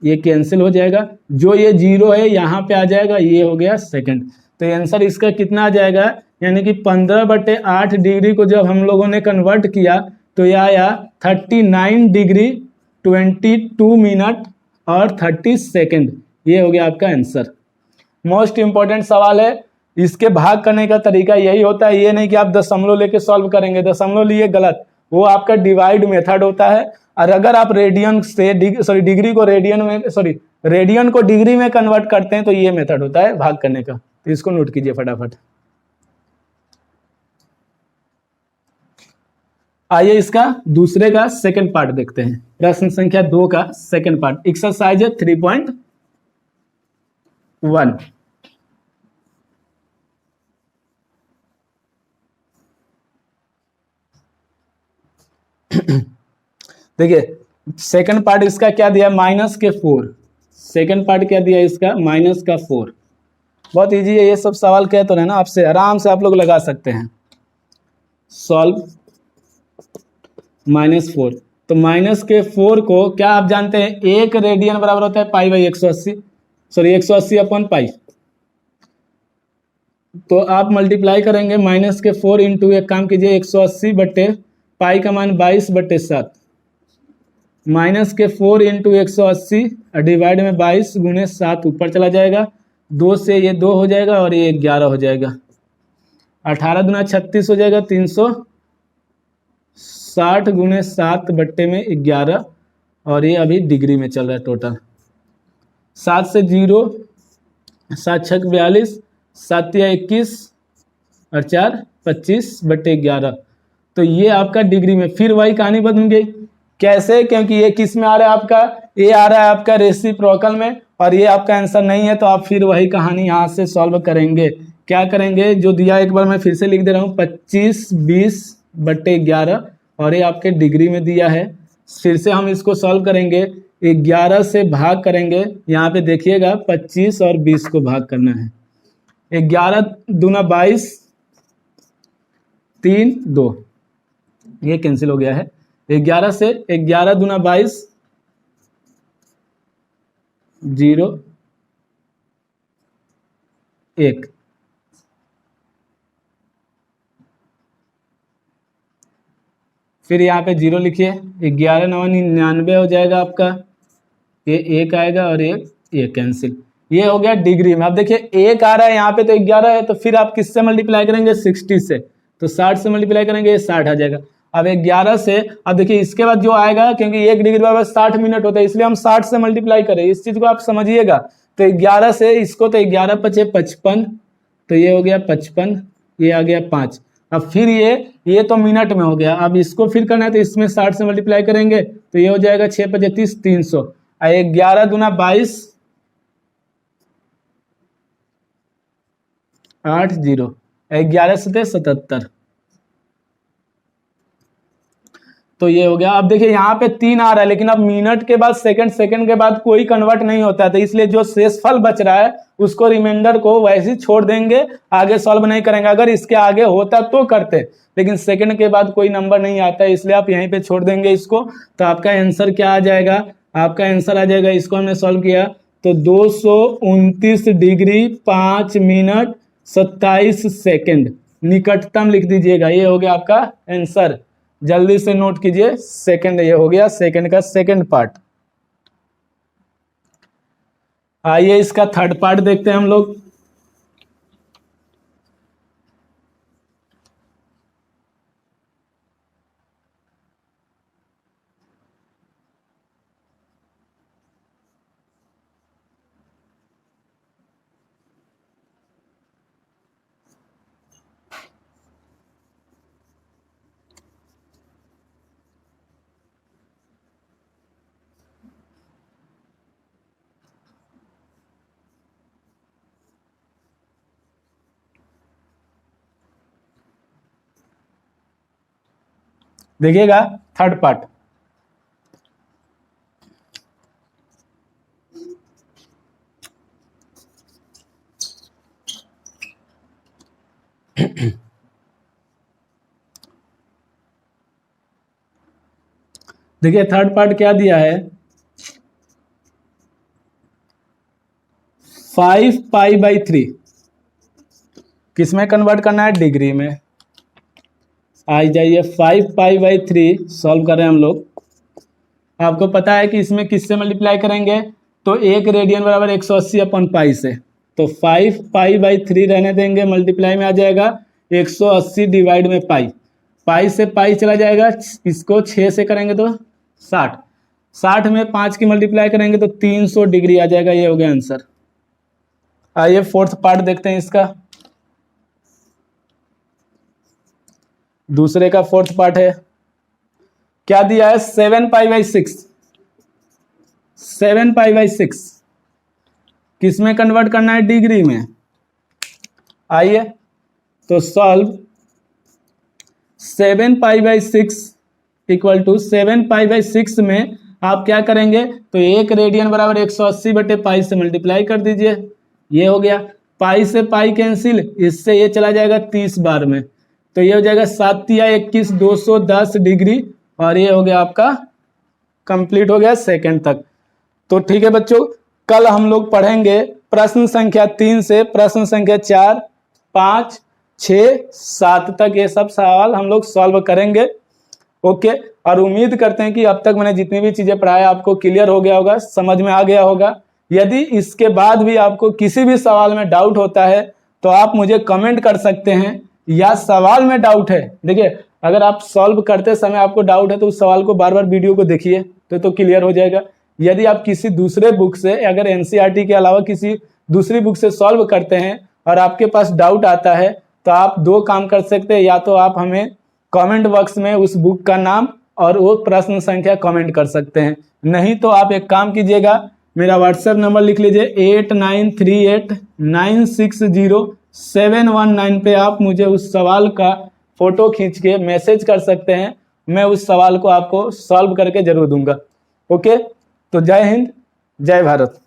ये कैंसिल हो जाएगा, जो ये 0 है यहाँ पे आ जाएगा, ये हो गया सेकंड। तो आंसर इसका कितना आ जाएगा, यानी कि 15/8 डिग्री को जब हम लोगों ने कन्वर्ट किया तो यह आया 39 डिग्री 22 मिनट और 30 सेकंड। ये हो गया आपका आंसर। मोस्ट इंपॉर्टेंट सवाल है, इसके भाग करने का तरीका यही होता है, ये नहीं कि आप दशमलव लेके सॉल्व करेंगे, दशमलव लिए गलत, वो आपका डिवाइड मेथड होता है। और अगर आप रेडियन से डिग्री को रेडियन में रेडियन को डिग्री में कन्वर्ट करते हैं तो ये मेथड होता है भाग करने का। तो इसको नोट कीजिए फटाफट। आइए इसका दूसरे का सेकंड पार्ट देखते हैं, प्रश्न संख्या 2 का सेकंड पार्ट, एक्सरसाइज 3.1। देखिए सेकंड पार्ट इसका क्या दिया, -4। सेकंड पार्ट क्या दिया इसका, -4। बहुत इजी है, ये सब सवाल कह तो है ना आपसे, आराम से आप लोग लगा सकते हैं। सॉल्व -4, तो -4 को क्या आप जानते हैं, 1 रेडियन बराबर होता है π/180, 180/पाई। तो आप मल्टीप्लाई करेंगे -4 इंटू, एक काम कीजिए 180/पाई का मान 22/7, -4 इंटू 180 डिवाइड में 22 गुने 7 ऊपर चला जाएगा, 2 से ये 2 हो जाएगा और ये 11 हो जाएगा, 18 दूना 36 हो जाएगा, 360 गुने 7 बट्टे में 11, और ये अभी डिग्री में चल रहा है टोटल। 7 से 0, 7 × 6 = 42, 7 × 21 और 4 25/11। तो ये आपका डिग्री में, फिर वही कहानी बदल गई। कैसे, क्योंकि ये किस में आ रहा है आपका, ये आ रहा है आपका रेसिप्रोकल में, और ये आपका आंसर नहीं है, तो आप फिर वही कहानी यहाँ से सॉल्व करेंगे। क्या करेंगे, जो दिया एक बार मैं फिर से लिख दे रहा हूँ, 25 20/11, और ये आपके डिग्री में दिया है। फिर से हम इसको सॉल्व करेंगे, 11 से भाग करेंगे, यहाँ पे देखिएगा 25 और 20 को भाग करना है। 11 दूना 22, 3 2, ये कैंसिल हो गया है। 11 से 11 दूना 22, 0 1, फिर यहाँ पे 0 लिखिए। 11 9 99 हो जाएगा आपका, ये 1 आएगा और ये कैंसिल। ये हो गया डिग्री में। अब देखिए 1 आ रहा है यहाँ पे, तो 11 है, तो फिर आप किससे मल्टीप्लाई करेंगे? 60 से। तो 60 से मल्टीप्लाई करेंगे, ये 60 आ जाएगा। अब 11 से, अब देखिए इसके बाद जो आएगा, क्योंकि 1 डिग्री बराबर 60 मिनट होता है, इसलिए हम 60 से मल्टीप्लाई करें, इस चीज को आप समझिएगा। तो 11 से इसको, तो 11 5 55, तो ये हो गया 55, ये आ गया 5। अब फिर ये तो मिनट में हो गया। अब इसको फिर करना है, तो इसमें 60 से मल्टीप्लाई करेंगे, तो ये हो जाएगा 6 5 30, 300। 11 दूना 22, 8 0, 11 से 77, तो ये हो गया। अब देखिए यहाँ पे 3 आ रहा है, लेकिन अब मिनट के बाद सेकंड, सेकंड के बाद कोई कन्वर्ट नहीं होता है, तो इसलिए जो शेषफल बच रहा है उसको, रिमाइंडर को वैसे ही छोड़ देंगे, आगे सॉल्व नहीं करेंगे। अगर इसके आगे होता तो करते, लेकिन सेकंड के बाद कोई नंबर नहीं आता है, इसलिए आप यहीं पे छोड़ देंगे इसको। तो आपका आंसर क्या आ जाएगा? आपका आंसर आ जाएगा, इसको हमने सॉल्व किया तो 229 डिग्री 5 मिनट 27 सेकेंड, निकटतम लिख दीजिएगा। ये हो गया आपका आंसर, जल्दी से नोट कीजिए। सेकंड, ये हो गया सेकंड का सेकंड पार्ट। आइए इसका थर्ड पार्ट देखते हैं हम लोग। देखिएगा थर्ड पार्ट। देखिए थर्ड पार्ट क्या दिया है, 5 पाई बाई 3 किसमें कन्वर्ट करना है? डिग्री में। आ जाइए 5 पाई बाई 3 सॉल्व कर रहे हैं हम लोग। आपको पता है कि इसमें किससे मल्टीप्लाई करेंगे? तो 1 रेडियन बराबर 180 अपन पाई से, तो 5 पाई बाई 3 रहने देंगे, मल्टीप्लाई में आ जाएगा 180 डिवाइड में पाई। पाई से पाई चला जाएगा, इसको 6 से करेंगे तो 60, 60 में 5 की मल्टीप्लाई करेंगे तो 300 डिग्री आ जाएगा। ये हो गया आंसर। आइए फोर्थ पार्ट देखते हैं इसका। दूसरे का फोर्थ पार्ट है, क्या दिया है? 7 पाई बाई 6, 7 पाई बाई 6 किसमें कन्वर्ट करना है? डिग्री में। आइए तो solve 7 pi by 6 equal to 7 pi by 6 में आप क्या करेंगे? तो 1 रेडियन बराबर 180 बटे पाई से मल्टीप्लाई कर दीजिए। ये हो गया, पाई से पाई कैंसिल, इससे ये चला जाएगा 30 बार में, तो ये हो जाएगा 7 या 21 210 डिग्री, और ये हो गया आपका कंप्लीट हो गया सेकंड तक। तो ठीक है बच्चों, कल हम लोग पढ़ेंगे प्रश्न संख्या 3 से प्रश्न संख्या 4 5 6 7 तक, ये सब सवाल हम लोग सॉल्व करेंगे। ओके, और उम्मीद करते हैं कि अब तक मैंने जितनी भी चीजें पढ़ाया आपको क्लियर हो गया होगा, समझ में आ गया होगा। यदि इसके बाद भी आपको किसी भी सवाल में डाउट होता है तो आप मुझे कमेंट कर सकते हैं, या सवाल में डाउट है, देखिए अगर आप सॉल्व करते समय आपको डाउट है तो उस सवाल को बार बार वीडियो को देखिए तो क्लियर हो जाएगा। यदि आप किसी दूसरे बुक से, अगर एनसीईआरटी के अलावा किसी दूसरी बुक से सॉल्व करते हैं और आपके पास डाउट आता है, तो आप 2 काम कर सकते हैं, या तो आप हमें कमेंट बॉक्स में उस बुक का नाम और वो प्रश्न संख्या कमेंट कर सकते हैं, नहीं तो आप एक काम कीजिएगा, मेरा व्हाट्सएप नंबर लिख लीजिए 8938960719 पे आप मुझे उस सवाल का फोटो खींच के मैसेज कर सकते हैं, मैं उस सवाल को आपको सॉल्व करके जरूर दूंगा। ओके, तो जय हिंद, जय भारत।